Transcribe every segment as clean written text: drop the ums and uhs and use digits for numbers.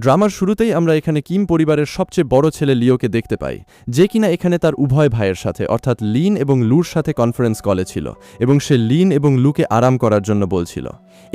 ড্রামার শুরুতেই আমরা এখানে কিম পরিবারের সবচেয়ে বড় ছেলে লিওকে দেখতে পাই, যে কিনা এখানে তার উভয় ভাইয়ের সাথে অর্থাৎ লিন এবং লুর সাথে কনফারেন্স কলে ছিল এবং সে লিন এবং লুকে আরাম করার জন্য বলছিল।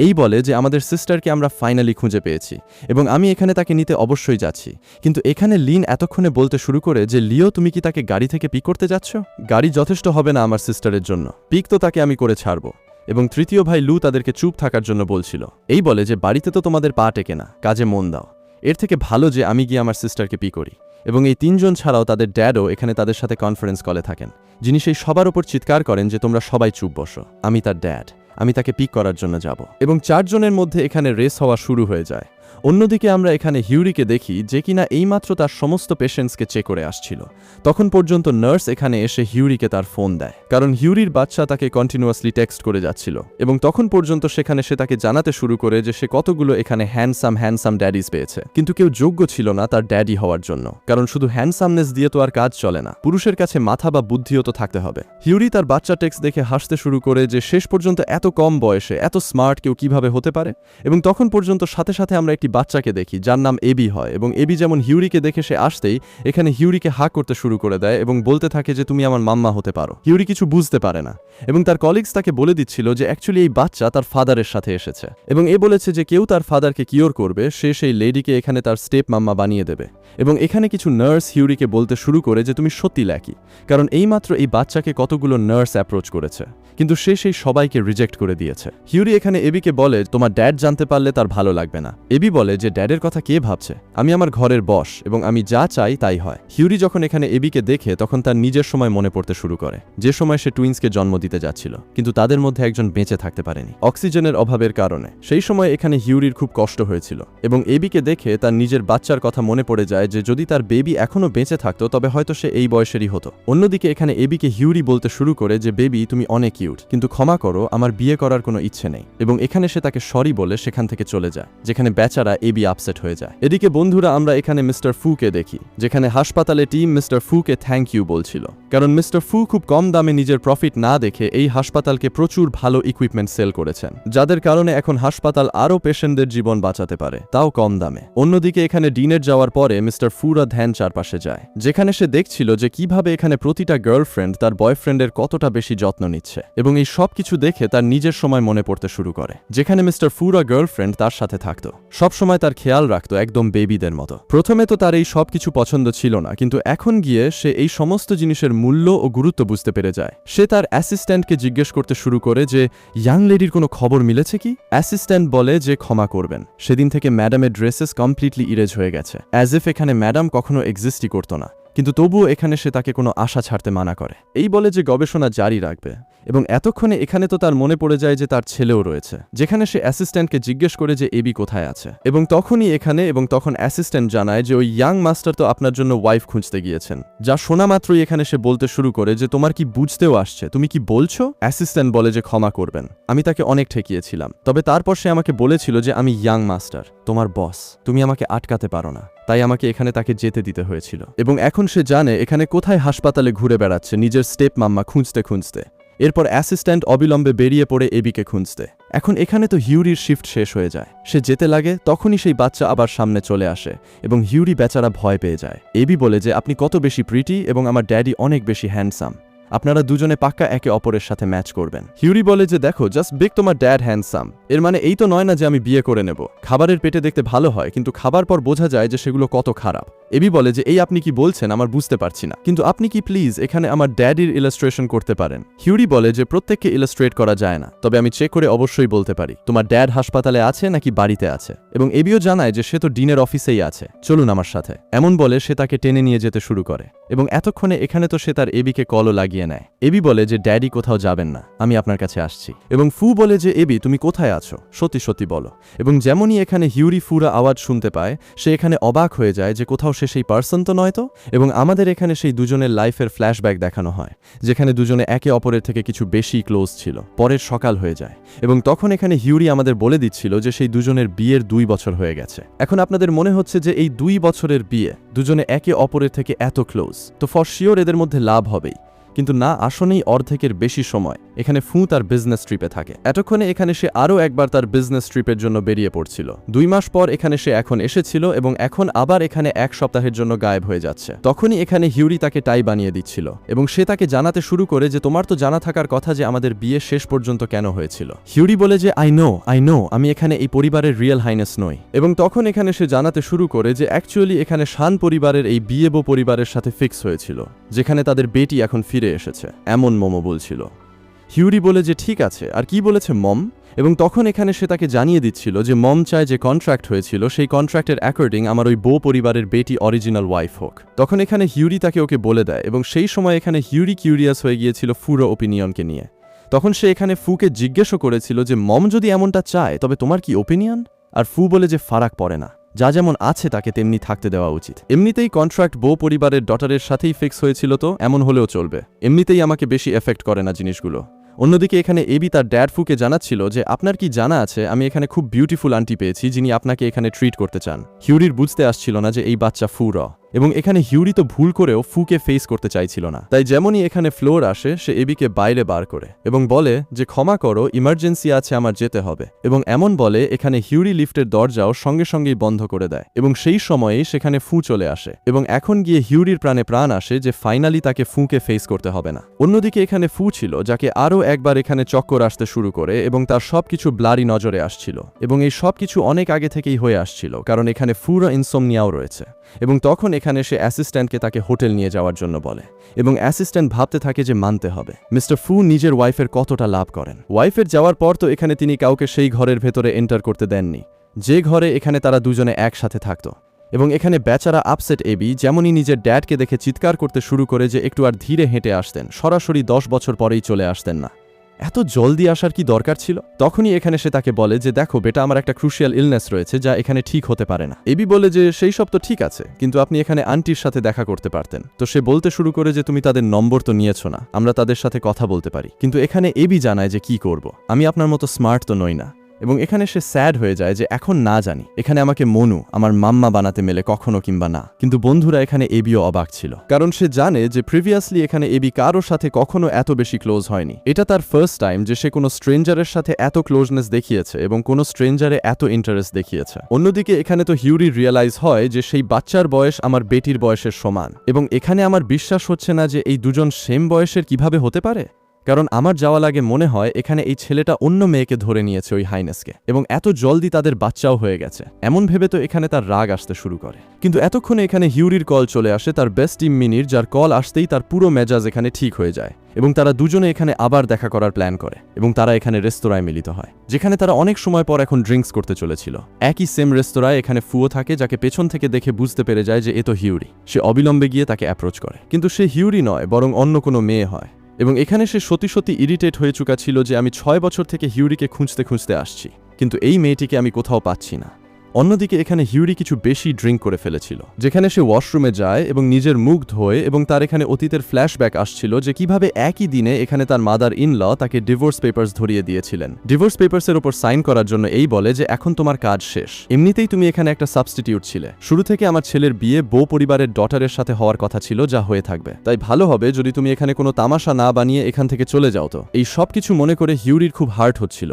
এই বলে যে আমাদের সিস্টারকে আমরা ফাইনালি খুঁজে পেয়েছি এবং আমি এখানে তাকে নিতে অবশ্যই যাচ্ছি। কিন্তু এখানে লিন এতক্ষণে বলতে শুরু করে যে লিও, তুমি কি তাকে গাড়ি থেকে পিক করতে যাচ্ছ? গাড়ি যথেষ্ট হবে না আমার সিস্টারের জন্য, পিক তো তাকে আমি করে ছাড়ব। এবং তৃতীয় ভাই লু তাদেরকে চুপ থাকার জন্য বলছিল। এই বলে যে বাড়িতে তো তোমাদের পা টেকে না, কাজে মন দাও। এর থেকে ভালো যে আমি গিয়ে আমার সিস্টারকে পি করি। এবং এই তিনজন ছাড়াও তাদের ড্যাডও এখানে তাদের সাথে কনফারেন্স কলে থাকেন, যিনি সেই সবার ওপর চিৎকার করেন যে তোমরা সবাই চুপ বসো, আমি তার ড্যাড, আমি তাকে পিক করার জন্য যাব। এবং চারজনের মধ্যে এখানে রেস হওয়া শুরু হয়ে যায়। অন্যদিকে আমরা এখানে হিউরিকে দেখি, যে কিনা এইমাত্র তার সমস্ত পেশেন্টসকে চেক করে আসছিল। তখন পর্যন্ত নার্স এখানে এসে হিউরিকে তার ফোন দেয়, কারণ হিউরির বাচ্চা তাকে কন্টিনিউয়াসলি টেক্সট করে যাচ্ছিল। এবং তখন পর্যন্ত সেখানে সে তাকে জানাতে শুরু করে যে সে কতগুলো এখানে হ্যান্ডসাম ড্যাডিস পেয়েছে, কিন্তু কেউ যোগ্য ছিল না তার ড্যাডি হওয়ার জন্য, কারণ শুধু হ্যান্ডসামনেস দিয়ে তো আর কাজ চলে না, পুরুষের কাছে মাথা বা বুদ্ধিও তো থাকতে হবে। হিউরি তার বাচ্চা টেক্সট দেখে হাসতে শুরু করে যে শেষ পর্যন্ত এত কম বয়সে এত স্মার্ট কেউ কিভাবে হতে পারে। এবং তখন পর্যন্ত সাথে সাথে আমরা একটি বাচ্চাকে দেখি যার নাম এবি হয়, এবং এবি যেমন হিউরিকে দেখে সে আসতেই এখানে হিউরিকে হাঁ করতে শুরু করে দেয় এবং বলতে থাকে যে তুমি আমার মাম্মা হতে পারো। হিউরি কিছু বুঝতে পারে না এবং তার কলিগস তাকে বলে দিচ্ছিল যে অ্যাকচুয়ালি এই বাচ্চা তার ফাদারের সাথে এসেছে এবং এ বলেছে যে কেউ তার ফাদারকে কিওর করবে, সে সেই লেডিকে এখানে তার স্টেপ মাম্মা বানিয়ে দেবে। এবং এখানে কিছু নার্স হিউরিকে বলতে শুরু করে যে তুমি সত্যি ল্যাকি, কারণ এইমাত্র এই বাচ্চাকে কতগুলো নার্স অ্যাপ্রোচ করেছে, কিন্তু সে সেই সবাইকে রিজেক্ট করে দিয়েছে। হিউরি এখানে এবিকে বলে তোমার ড্যাড জানতে পারলে তার ভালো লাগবে না। এবি বলে যে ড্যাডের কথা কে ভাবছে, আমি আমার ঘরের বস এবং আমি যা চাই তাই হয়। হিউরি যখন এখানে এবিকে দেখে তখন তার নিজের সময় মনে পড়তে শুরু করে, যে সময় সে টুইন্সকে জন্ম দিতে যাচ্ছিল, কিন্তু তাদের মধ্যে একজন বেঁচে থাকতে পারেনি অক্সিজেনের অভাবের কারণে। সেই সময় এখানে হিউরির খুব কষ্ট হয়েছিল এবং এবিকে দেখে তার নিজের বাচ্চার কথা মনে পড়ে যায় যে যদি তার বেবি এখনো বেঁচে থাকতো তবে হয়তো সে এই বয়সেরই হতো। অন্যদিকে এখানে এবিকে হিউরি বলতে শুরু করে যে বেবি তুমি অনেক কিউট, কিন্তু ক্ষমা করো আমার বিয়ে করার কোনো ইচ্ছে নেই। এবং এখানে সে তাকে সরি বলে সেখান থেকে চলে যায়, যেখানে বেচারা এবি আপসেট হয়ে যায়। এদিকে বন্ধুরা আমরা এখানে মিস্টার ফুকে দেখি, যেখানে হাসপাতালে টিম মিস্টার ফুকে থ্যাংক ইউ বলছিল, কারণ মিস্টার ফু খুব কম দামে নিজের প্রফিট না দেখে এই হাসপাতালকে প্রচুর ভালো ইকুইপমেন্ট সেল করেছেন, যাদের কারণে এখন হাসপাতাল আরও পেশেন্টদের জীবন বাঁচাতে পারে, তাও কম দামে। অন্যদিকে এখানে ডিনের যাওয়ার পরে মিস্টার ফুরা ধ্যান চারপাশে যায়, যেখানে সে দেখছিল যে কিভাবে এখানে প্রতিটা গার্লফ্রেন্ড তার বয়ফ্রেন্ডের কতটা বেশি যত্ন নিচ্ছে, এবং এই সব কিছু দেখে তার নিজের সময় মনে পড়তে শুরু করে, যেখানে মিস্টার ফুরা গার্লফ্রেন্ড তার সাথে থাকতো, সবসময় তার খেয়াল রাখতো একদম বেবিদের মতো। প্রথমে তো তার এই সব কিছু পছন্দ ছিল না, কিন্তু এখন গিয়ে সে এই সমস্ত জিনিসের মূল্য ও গুরুত্ব বুঝতে পেরে যায়। সে তার অ্যাসিস্ট্যান্টকে জিজ্ঞেস করতে শুরু করে যে ইয়াং লেডির কোনো খবর মিলেছে কি। অ্যাসিস্ট্যান্ট বলে যে ক্ষমা করবেন, সেদিন থেকে ম্যাডামের ড্রেসেস কমপ্লিটলি ইরেজ হয়ে গেছে, অ্যাজ ইফ এখানে ম্যাডাম কখনো এক্সিস্টই করতো না, কিন্তু তবুও এখানে সে তাকে কোনো আশা ছাড়তে মানা করে। এই বলে যে গবেষণা জারি রাখবে। এবং এতক্ষণে এখানে তো তার মনে পড়ে যায় যে তার ছেলেও রয়েছে, যেখানে সে অ্যাসিস্ট্যান্টকে জিজ্ঞেস করে যে এবি কোথায় আছে। এবং তখনই এখানে তখন অ্যাসিস্ট্যান্ট জানায় যে ওই ইয়াং মাস্টার তো আপনার জন্য ওয়াইফ খুঁজতে গিয়েছেন, যা শোনা মাত্রই এখানে সে বলতে শুরু করে যে তোমার কি বুঝতেও আসছে, তুমি কি বলছো। অ্যাসিস্ট্যান্ট বলে যে ক্ষমা করবেন, আমি তাকে অনেক ঠেকিয়েছিলাম, তবে তারপর সে আমাকে বলেছিল যে আমি ইয়াং মাস্টার, তোমার বস, তুমি আমাকে আটকাতে পারো না, তাই আমাকে এখানে তাকে যেতে দিতে হয়েছিল। এবং এখন সে জানে এখানে কোথায় হাসপাতালে ঘুরে বেড়াচ্ছে নিজের স্টেপ মাম্মা খুঁজতে খুঁজতে। এরপর অ্যাসিস্ট্যান্ট অবিলম্বে বেরিয়ে পড়ে এবিকে খুঁজতে। এখন এখানে তো হিউরির শিফট শেষ হয়ে যায়, সে যেতে লাগে, তখনই সেই বাচ্চা আবার সামনে চলে আসে এবং হিউরি বেচারা ভয় পেয়ে যায়। এবি বলে যে আপনি কত বেশি প্রিটি এবং আমার ড্যাডি অনেক বেশি হ্যান্ডসাম, আপনারা দুজনে পাক্কা একে অপরের সাথে ম্যাচ করবেন। হিউরি বলে যে দেখো জাস্ট বেক তোমার ড্যাড হ্যান্ডসাম, এর মানে এই তো নয় না যে আমি বিয়ে করে নেব। খাবারের পেটে দেখতে ভালো হয়, কিন্তু খাবার পর বোঝা যায় যে সেগুলো কত খারাপ। এবি বলে যে এই আপনি কি বলছেন আমার বুঝতে পারছি না, কিন্তু আপনি কি প্লিজ এখানে আমার ড্যাডির ইলাস্ট্রেশন করতে পারেন। হিউরি বলে যে প্রত্যেককে ইলাস্ট্রেট করা যায় না, তবে আমি চেক করে অবশ্যই বলতে পারি তোমার ড্যাড হাসপাতালে আছে নাকি বাড়িতে আছে। এবং এবিও জানায় যে সে তো ডিনের অফিসেই আছে, চলুন আমার সাথে। এমন বলে সে তাকে টেনে নিয়ে যেতে শুরু করে এবং এতক্ষণে এখানে তো সে তার এবিকে কলও লাগিয়ে নেয়। এবি বলে যে ড্যাডি কোথাও যাবেন না, আমি আপনার কাছে আসছি। এবং ফু বলে যে এবি তুমি কোথায় আছো, সত্যি সত্যি বলো। এবং যেমনই এখানে হিউরি ফুরা আওয়াজ শুনতে পায়, সে এখানে অবাক হয়ে যায় যে কোথাও সে সেই পার্সন তো নয় তো। এবং আমাদের এখানে সেই দুজনের লাইফের ফ্ল্যাশব্যাক দেখানো হয়, যেখানে দুজনে একে অপরের থেকে কিছু বেশি ক্লোজ ছিল। পরের সকাল হয়ে যায় এবং তখন এখানে হিউরি আমাদের বলে দিচ্ছিল যে সেই দুজনের বিয়ের 2 বছর হয়ে গেছে। এখন আপনাদের মনে হচ্ছে যে এই 2 বছরের বিয়ে, দুজনে একে অপরের থেকে এত ক্লোজ, তো ফর শিওর এদের মধ্যে লাভ হবেই। কিন্তু না, আসলেই অর্ধেকের বেশি সময় এখানে ফু তার বিজনেস ট্রিপে থাকে। এতক্ষণে এখানে সে আরও একবার তার বিজনেস ট্রিপের জন্য বেরিয়ে পড়ছিল। 2 মাস পর এখানে সে এখন এসেছিল এবং এখন আবার এখানে 1 সপ্তাহের জন্য গায়েব হয়ে যাচ্ছে। তখনই এখানে হিউরি তাকে টাই বানিয়ে দিচ্ছিল এবং সে তাকে জানাতে শুরু করে যে তোমার তো জানা থাকার কথা যে আমাদের বিয়ে শেষ পর্যন্ত কেন হয়েছিল। হিউরি বলে যে আই নো আমি এখানে এই পরিবারের রিয়েল হাইনেস নই। এবং তখন এখানে সে জানাতে শুরু করে যে অ্যাকচুয়ালি এখানে শান পরিবারের এই বিয়েবো পরিবারের সাথে ফিক্স হয়েছিল, যেখানে তাদের বেটি এখন ফিরে এসেছে, এমন মোমো বলছিল। হিউরি বলে যে ঠিক আছে, আর কি বলেছে মম? এবং তখন এখানে সে তাকে জানিয়ে দিচ্ছিল যে মম চায় যে কন্ট্রাক্ট হয়েছিল সেই কন্ট্রাক্টের অ্যাকর্ডিং আমার ওই বো পরিবারের বেটি অরিজিনাল ওয়াইফ হোক। তখন এখানে হিউরি তাকে ওকে বলে দেয় এবং সেই সময় এখানে হিউরি কিউরিয়াস হয়ে গিয়েছিল ফুর ওপিনিয়নকে নিয়ে। তখন সে এখানে ফুকে জিজ্ঞেসও করেছিল যে মম যদি এমনটা চায় তবে তোমার কি ওপিনিয়ন? আর ফু বলে যে ফারাক পড়ে না, যা যেমন আছে তাকে তেমনি থাকতে দেওয়া উচিত। এমনিতেই কন্ট্রাক্ট বো পরিবারের ডটারের সাথেই ফিক্স হয়েছিল, তো এমন হলেও চলবে, এমনিতেই আমাকে বেশি এফেক্ট করে না জিনিসগুলো। অন্যদিকে এখানে এবি তার ড্যাড ফুকে জানাচ্ছিল যে আপনার কি জানা আছে আমি এখানে খুব বিউটিফুল আন্টি পেয়েছি যিনি আপনাকে এখানে ট্রিট করতে চান। হিউরির বুঝতে আসছিল না যে এই বাচ্চা ফু র, এবং এখানে হিউরি তো ভুল করেও ফুকে ফেস করতে চাইছিল না। তাই যেমনই এখানে ফ্লোর আসে সে এবিকে বাইরে বার করে এবং বলে যে ক্ষমা করো, ইমার্জেন্সি আছে, আমার যেতে হবে। এবং এমন বলে এখানে হিউরি লিফটের দরজাও সঙ্গে সঙ্গেই বন্ধ করে দেয় এবং সেই সময়েই সেখানে ফু চলে আসে এবং এখন গিয়ে হিউরির প্রাণে প্রাণ আসে যে ফাইনালি তাকে ফুকে ফেস করতে হবে না। অন্যদিকে এখানে ফু ছিল যাকে আরও একবার এখানে চক্কর আসতে শুরু করে এবং তার সবকিছু ব্লারি নজরে আসছিল এবং এই সবকিছু অনেক আগে থেকেই হয়ে আসছিল, কারণ এখানে ফুর ইনসোমনিয়াও রয়েছে। এবং তখন এখানে সে অ্যাসিস্ট্যান্টকে তাকে হোটেল নিয়ে যাওয়ার জন্য বলে এবং অ্যাসিস্ট্যান্ট ভাবতে থাকে যে মানতে হবে মিস্টার ফু নিজের ওয়াইফের কতটা লাভ করেন। ওয়াইফের যাওয়ার পর তো এখানে তিনি কাউকে সেই ঘরের ভেতরে এন্টার করতে দেননি যে ঘরে এখানে তারা দুজনে একসাথে থাকতো। এবং এখানে বেচারা আপসেট এবি যেমনই নিজের ড্যাডকে দেখে চিৎকার করতে শুরু করে যে একটু আর ধীরে হেঁটে আসতেন, সরাসরি 10 বছর পরেই চলে আসতেন না, এত জলদি আসার কি দরকার ছিল। তখনই এখানে সে তাকে বলে যে দেখো বেটা, আমার একটা ক্রুশিয়াল ইলনেস রয়েছে যা এখানে ঠিক হতে পারে না। এবি বলে যে সেই সব তো ঠিক আছে, কিন্তু আপনি এখানে আন্টির সাথে দেখা করতে পারতেন। তো সে বলতে শুরু করে যে তুমি তাদের নম্বর তো নিয়েছো না, আমরা তাদের সাথে কথা বলতে পারি। কিন্তু এখানে এবি জানায় যে কি করব, আমি আপনার মতো স্মার্ট তো নই না। এবং এখানে সে স্যাড হয়ে যায় যে এখন না জানি এখানে আমাকে মনু আমার মাম্মা বানাতে মেলে কখনো কিংবা না। কিন্তু বন্ধুরা এখানে এবিও অবাক ছিল, কারণ সে জানে যে প্রিভিয়াসলি এখানে এবি কারোর সাথে কখনো এত বেশি ক্লোজ হয়নি। এটা তার ফার্স্ট টাইম যে সে কোনো স্ট্রেঞ্জারের সাথে এত ক্লোজনেস দেখিয়েছে এবং কোনো স্ট্রেঞ্জারে এত ইন্টারেস্ট দেখিয়েছে। অন্যদিকে এখানে তো হিউরি রিয়েলাইজ হয় যে সেই বাচ্চার বয়স আমার বেটির বয়সের সমান এবং এখানে আমার বিশ্বাস হচ্ছে না যে এই দুজন সেম বয়সের কিভাবে হতে পারে, কারণ আমার যাওয়া লাগে মনে হয় এখানে এই ছেলেটা অন্য মেয়েকে ধরে নিয়েছে ওই হাইনেসকে এবং এত জলদি তাদের বাচ্চাও হয়ে গেছে। এমন ভেবে তো এখানে তার রাগ আসতে শুরু করে। কিন্তু এতক্ষণে এখানে হিউরির কল চলে আসে তার বেস্ট টিম মিনির, যার কল আসতেই তার পুরো মেজাজ এখানে ঠিক হয়ে যায় এবং তারা দুজনে এখানে আবার দেখা করার প্ল্যান করে এবং তারা এখানে রেস্তোরাঁয় মিলিত হয়, যেখানে তারা অনেক সময় পর এখন ড্রিঙ্কস করতে চলেছিল। একই সেম রেস্তোরাঁয় এখানে ফুও থাকে, যাকে পেছন থেকে দেখে বুঝতে পেরে যায় যে এ তো হিউরি। সে অবিলম্বে গিয়ে তাকে অ্যাপ্রোচ করে, কিন্তু সে হিউরি নয় বরং অন্য কোনো মেয়ে হয়। এবং এখানে সে সত্যি সত্যি ইরিটেট হয়ে চুকা ছিল যে আমি 6 বছর থেকে হিউরিকে খুঁজতে খুঁজতে আসছি, কিন্তু এই মেয়েটিকে আমি কোথাও পাচ্ছি না। অন্যদিকে এখানে হিউরি কিছু বেশি ড্রিঙ্ক করে ফেলেছিল, যেখানে সে ওয়াশরুমে যায় এবং নিজের মুখ ধোয় এবং তার এখানে অতীতের ফ্ল্যাশব্যাক আসছিল যে কিভাবে একই দিনে এখানে তার মাদার ইন ল তাকে ডিভোর্স পেপার্স ধরিয়ে দিয়েছিলেন। ডিভোর্স পেপার্সের ওপর সাইন করার জন্য এই বলে যে এখন তোমার কাজ শেষ, এমনিতেই তুমি এখানে একটা সাবস্টিটিউট ছিলে, শুরু থেকে আমার ছেলের বিয়ে বো পরিবারের ডটারের সাথে হওয়ার কথা ছিল যা হয়ে থাকবে, তাই ভালো হবে যদি তুমি এখানে কোনো তামাশা না বানিয়ে এখান থেকে চলে যাও। তো এই সব কিছু মনে করে হিউরির খুব হার্ট হচ্ছিল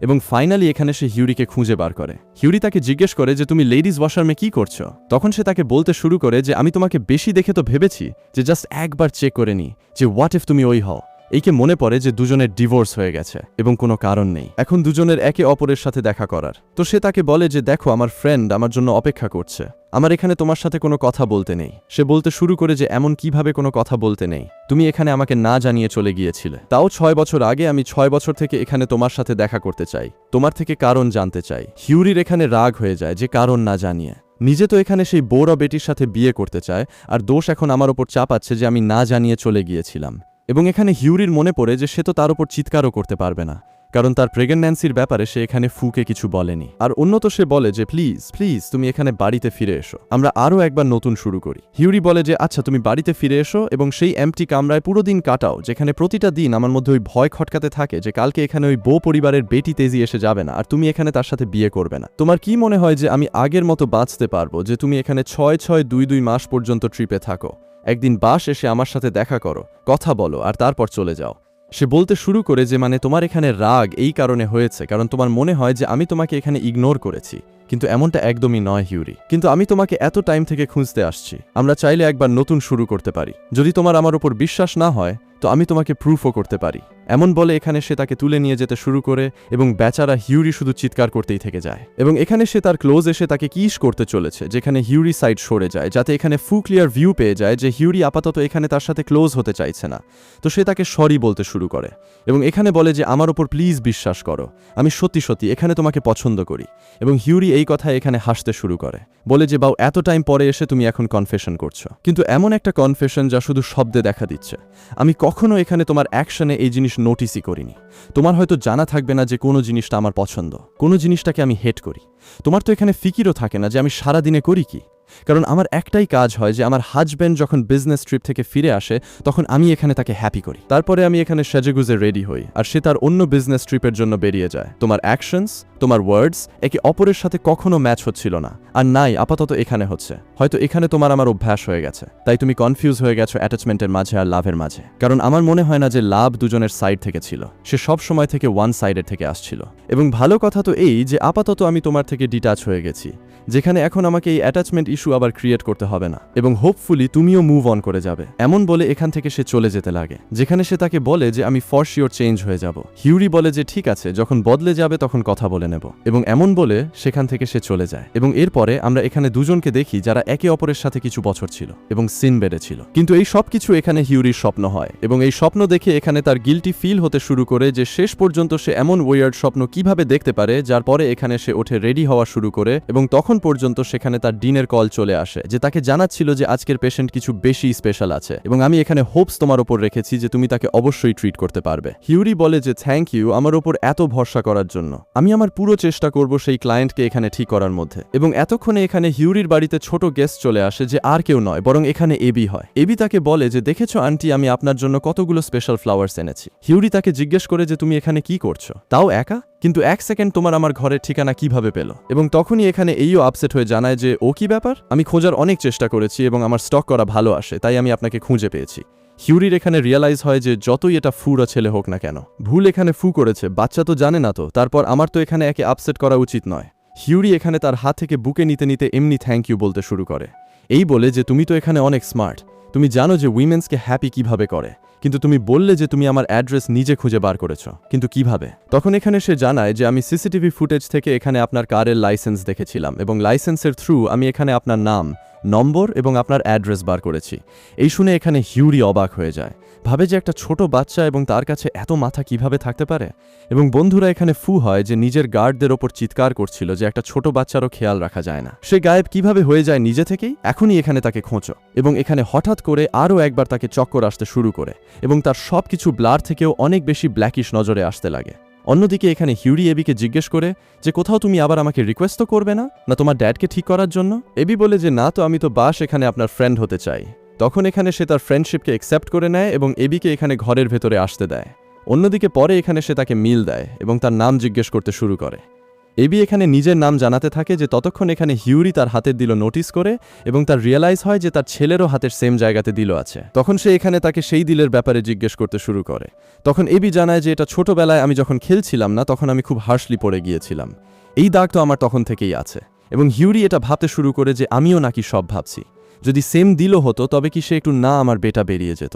এবং ফাইনালি এখানে সে হিউরিকে খুঁজে বার করে। হিউরি তাকে জিজ্ঞেস করে যে তুমি লেডিজ ওয়াশরুমে কি করছো। তখন সে তাকে বলতে শুরু করে যে আমি তোমাকে বেশি দেখে তো ভেবেছি যে জাস্ট একবার চেক করে নি যে হোয়াট ইফ তুমি ওই হও। এইকে মনে পড়ে যে দুজনের ডিভোর্স হয়ে গেছে এবং কোনো কারণ নেই এখন দুজনের একে অপরের সাথে দেখা করার। তো সে তাকে বলে যে দেখো আমার ফ্রেন্ড আমার জন্য অপেক্ষা করছে, আমার এখানে তোমার সাথে কোনো কথা বলতে নেই। সে বলতে শুরু করে যে এমন কিভাবে কোনো কথা বলতে নেই, তুমি এখানে আমাকে না জানিয়ে চলে গিয়েছিলে, তাও 6 বছর আগে। আমি 6 বছর থেকে এখানে তোমার সাথে দেখা করতে চাই, তোমার থেকে কারণ জানতে চাই। হিউরির এখানে রাগ হয়ে যায় যে কারণ না জানিয়ে নিজে তো এখানে সেই বড় বেটির সাথে বিয়ে করতে চায়, আর দোষ এখন আমার ওপর চাপাচ্ছে যে আমি না জানিয়ে চলে গিয়েছিলাম। এবং এখানে হিউরির মনে পড়ে যে সে তো তার উপর চিৎকারও করতে পারবে না, কারণ তার প্রেগন্যান্সির ব্যাপারে সে এখানে ফুকে কিছু বলেনি। আর অন্যত সে বলে যে প্লিজ প্লিজ তুমি এখানে বাড়িতে ফিরে এসো, আমরা আরও একবার নতুন শুরু করি। হিউরি বলে যে আচ্ছা তুমি বাড়িতে ফিরে এসো এবং সেই এমটি কামরায় পুরো দিন কাটাও, যেখানে প্রতিটা দিন আমার মধ্যে ওই ভয় খটকাতে থাকে যে কালকে এখানে ওই বউ পরিবারের বেটি তেজি এসে যাবে না আর তুমি এখানে তার সাথে বিয়ে করবে না। তোমার কি মনে হয় যে আমি আগের মতো বাঁচতে পারবো যে তুমি এখানে 6-6-2-2 মাস পর্যন্ত ট্রিপে থাকো? একদিন বাস এসে আমার সাথে দেখা করো, কথা বলো আর তারপর চলে যাও। সে বলতে শুরু করে যে মানে তোমার এখানে রাগ এই কারণে হয়েছে কারণ তোমার মনে হয় যে আমি তোমাকে এখানে ইগনোর করেছি, কিন্তু এমনটা একদমই নয় হিউরি। কিন্তু আমি তোমাকে এত টাইম থেকে খুঁজতে আসছি, আমরা চাইলে একবার নতুন শুরু করতে পারি। যদি তোমার আমার উপর বিশ্বাস না হয় তো আমি তোমাকে প্রুফও করতে পারি। এমন বলে এখানে সে তাকে তুলে নিয়ে যেতে শুরু করে এবং বেচারা হিউরি শুধু চিৎকার করতেই থেকে যায়। এবং এখানে সে তার ক্লোজ এসে তাকে কিস করতে চলেছে, যেখানে হিউরি সাইড সরে যায় যাতে এখানে ফুল ক্লিয়ার ভিউ পেয়ে যায় যে হিউরি আপাতত এখানে তার সাথে ক্লোজ হতে চাইছে না। তো সে তাকে সরি বলতে শুরু করে এবং এখানে বলে যে আমার ওপর প্লিজ বিশ্বাস করো, আমি সত্যি সত্যি এখানে তোমাকে পছন্দ করি। এবং হিউরি এই কথায় এখানে হাসতে শুরু করে, বলে যে বাউ এত টাইম পরে এসে তুমি এখন কনফেশন করছো, কিন্তু এমন একটা কনফেশন যা শুধু শব্দে দেখা দিচ্ছে। আমি কখনো এখানে তোমার অ্যাকশনে এই জিনিস নোটিসই করিনি। তোমার হয়তো জানা থাকবে না যে কোনো জিনিসটা আমার পছন্দ, কোনো জিনিসটাকে আমি হেট করি। তোমার তো এখানে ফিকিরও থাকে না যে আমি সারাদিনে করি কি, কারণ আমার একটাই কাজ হয় যে আমার হাজব্যান্ড যখন বিজনেস ট্রিপ থেকে ফিরে আসে তখন আমি এখানে তাকে হ্যাপি করি। তারপরে আমি এখানে সেজেগুজে রেডি হই আর সে তার অন্য বিজনেস ট্রিপের জন্য বেরিয়ে যায়। তোমার অ্যাকশনস, তোমার ওয়ার্ডস একে অপরের সাথে কখনো ম্যাচ হচ্ছিল না, আর নাই আপাতত এখানে হচ্ছে। হয়তো এখানে তোমার আমার অভ্যাস হয়ে গেছে, তাই তুমি কনফিউজ হয়ে গেছো অ্যাটাচমেন্টের মাঝে আর লাভের মাঝে। কারণ আমার মনে হয় না যে লাভ দুজনের সাইড থেকে ছিল, সে সব সময় থেকে ওয়ান সাইডের থেকে আসছিল। এবং ভালো কথা তো এই যে আপাতত আমি তোমার থেকে ডিটাচ হয়ে গেছি, যেখানে এখন আমাকে এই অ্যাটাচমেন্ট ইস্যু আবার ক্রিয়েট করতে হবে না এবং হোপফুলি তুমিও মুভ অন করে যাবে। এমন বলে এখান থেকে সে চলে যেতে লাগে, যেখানে সে তাকে বলে যে আমি ফর শিওর চেঞ্জ হয়ে যাব। হিউরি বলে যে ঠিক আছে, যখন বদলে যাবে তখন কথা বলে নেব। এবং এমন বলে সেখান থেকে সে চলে যায়। এবং এরপরে আমরা এখানে দুজনকে দেখি যারা একে অপরের সাথে কিছু বছর ছিল এবং সিন বেড়েছিল। কিন্তু এই সব কিছু এখানে হিউরির স্বপ্ন হয় এবং এই স্বপ্ন দেখে এখানে তার গিল্টি ফিল হতে শুরু করে যে শেষ পর্যন্ত সে এমন ওয়ার্ড স্বপ্ন কিভাবে দেখতে পারে, যার পরে এখানে সে ওঠে রেডি হওয়া শুরু করে এবং তখন পর্যন্ত সেখানে তার ডিনের কল চলে আসে যে তাকে জানাচ্ছিল যে আজকের পেশেন্ট কিছু বেশি স্পেশাল আছে এবং আমি এখানে হোপস তোমার ওপর রেখেছি যে তুমি তাকে অবশ্যই ট্রিট করতে পারবে। হিউরি বলে যে থ্যাংক ইউ আমার ওপর এত ভরসা করার জন্য, আমি আমার পুরো চেষ্টা করব সেই ক্লায়েন্টকে এখানে ঠিক করার মধ্যে। এবং এতক্ষণে এখানে হিউরির বাড়িতে ছোট গেস্ট চলে আসে যে আর কেউ নয় বরং এখানে এবি হয়। এবি তাকে বলে যে দেখেছো আন্টি, আমি আপনার জন্য কতগুলো স্পেশাল ফ্লাওয়ার্স এনেছি। হিউরি তাকে জিজ্ঞেস করে যে তুমি এখানে কি করছো, তাও একা? কিন্তু এক সেকেন্ড তোমার আমার ঘরের ঠিকানা কিভাবে পেল? এবং তখনই এখানে এইও আপসেট হয়ে জানায় যে ও কি ব্যাপার, আমি খোঁজার অনেক চেষ্টা করেছি এবং আমার স্টক করা ভালো আসে, তাই আমি আপনাকে খুঁজে পেয়েছি। হিউরির এখানে রিয়ালাইজ হয় যে যতই এটা ফুরা ছেলে হোক না কেন, ভুল এখানে ফু করেছে, বাচ্চা তো জানে না, তো তারপর আমার তো এখানে একে আপসেট করা উচিত নয়। হিউরি এখানে তার হাত থেকে বুকে নিতে নিতে এমনি থ্যাংক ইউ বলতে শুরু করে, এই বলে যে তুমি তো এখানে অনেক স্মার্ট, তুমি জানো যে উইমেন্সকে হ্যাপি কিভাবে করে, কিন্তু তুমি বললে যে তুমি আমার অ্যাড্রেস নিজে খুঁজে বার করেছো, কিন্তু কিভাবে? তখন এখানে সে জানায় যে আমি সিসিটিভি ফুটেজ থেকে এখানে আপনার কারের লাইসেন্স দেখেছিলাম এবং লাইসেন্সের থ্রু আমি এখানে আপনার নাম, নম্বর এবং আপনার অ্যাড্রেস বার করেছি। এই শুনে এখানে হিউরি অবাক হয়ে যায়, ভাবে যে একটা ছোট বাচ্চা এবং তার কাছে এত মাথা কিভাবে থাকতে পারে। এবং বন্ধুরা এখানে ফু হয় যে নিজের গার্ডদের ওপর চিৎকার করছিল যে একটা ছোট বাচ্চারও খেয়াল রাখা যায় না, সে গায়েব কিভাবে হয়ে যায় নিজে থেকেই, এখনই এখানে তাকে খোঁচো। এবং এখানে হঠাৎ করে আরও একবার তাকে চক্কর আসতে শুরু করে এবং তার সব কিছু ব্লার থেকেও অনেক বেশি ব্ল্যাকিশ নজরে আসতে লাগে। অন্যদিকে এখানে হিউরি এবিকে জিজ্ঞেস করে যে কোথাও তুমি আবার আমাকে রিকোয়েস্ট তো করবে না, না তোমার ড্যাডকে ঠিক করার জন্য? এবি বলে যে না তো, আমি তো বাস এখানে আপনার ফ্রেন্ড হতে চাই। তখন এখানে সে তার ফ্রেন্ডশিপকে অ্যাকসেপ্ট করে নেয় এবং এবিকে এখানে ঘরের ভেতরে আসতে দেয়। অন্যদিকে পরে এখানে সে তাকে মিল দেয় এবং তার নাম জিজ্ঞেস করতে শুরু করে। এবি এখানে নিজের নাম জানাতে থাকে যে ততক্ষণ এখানে হিউরি তার হাতের দিল নোটিস করে এবং তার রিয়েলাইজ হয় যে তার ছেলেরও হাতের সেম জায়গাতে দিল আছে। তখন সে এখানে তাকে সেই দিলের ব্যাপারে জিজ্ঞেস করতে শুরু করে। তখন এবি জানায় যে এটা ছোটবেলায় আমি যখন খেলছিলাম না তখন আমি খুব হার্শলি পড়ে গিয়েছিলাম, এই দাগ তো আমার তখন থেকেই আছে। এবং হিউরি এটা ভাবতে শুরু করে যে আমিও নাকি সব ভাবছি, যদি সেম দিলও হতো তবে কি সে একটু না আমার বেটা বেরিয়ে যেত।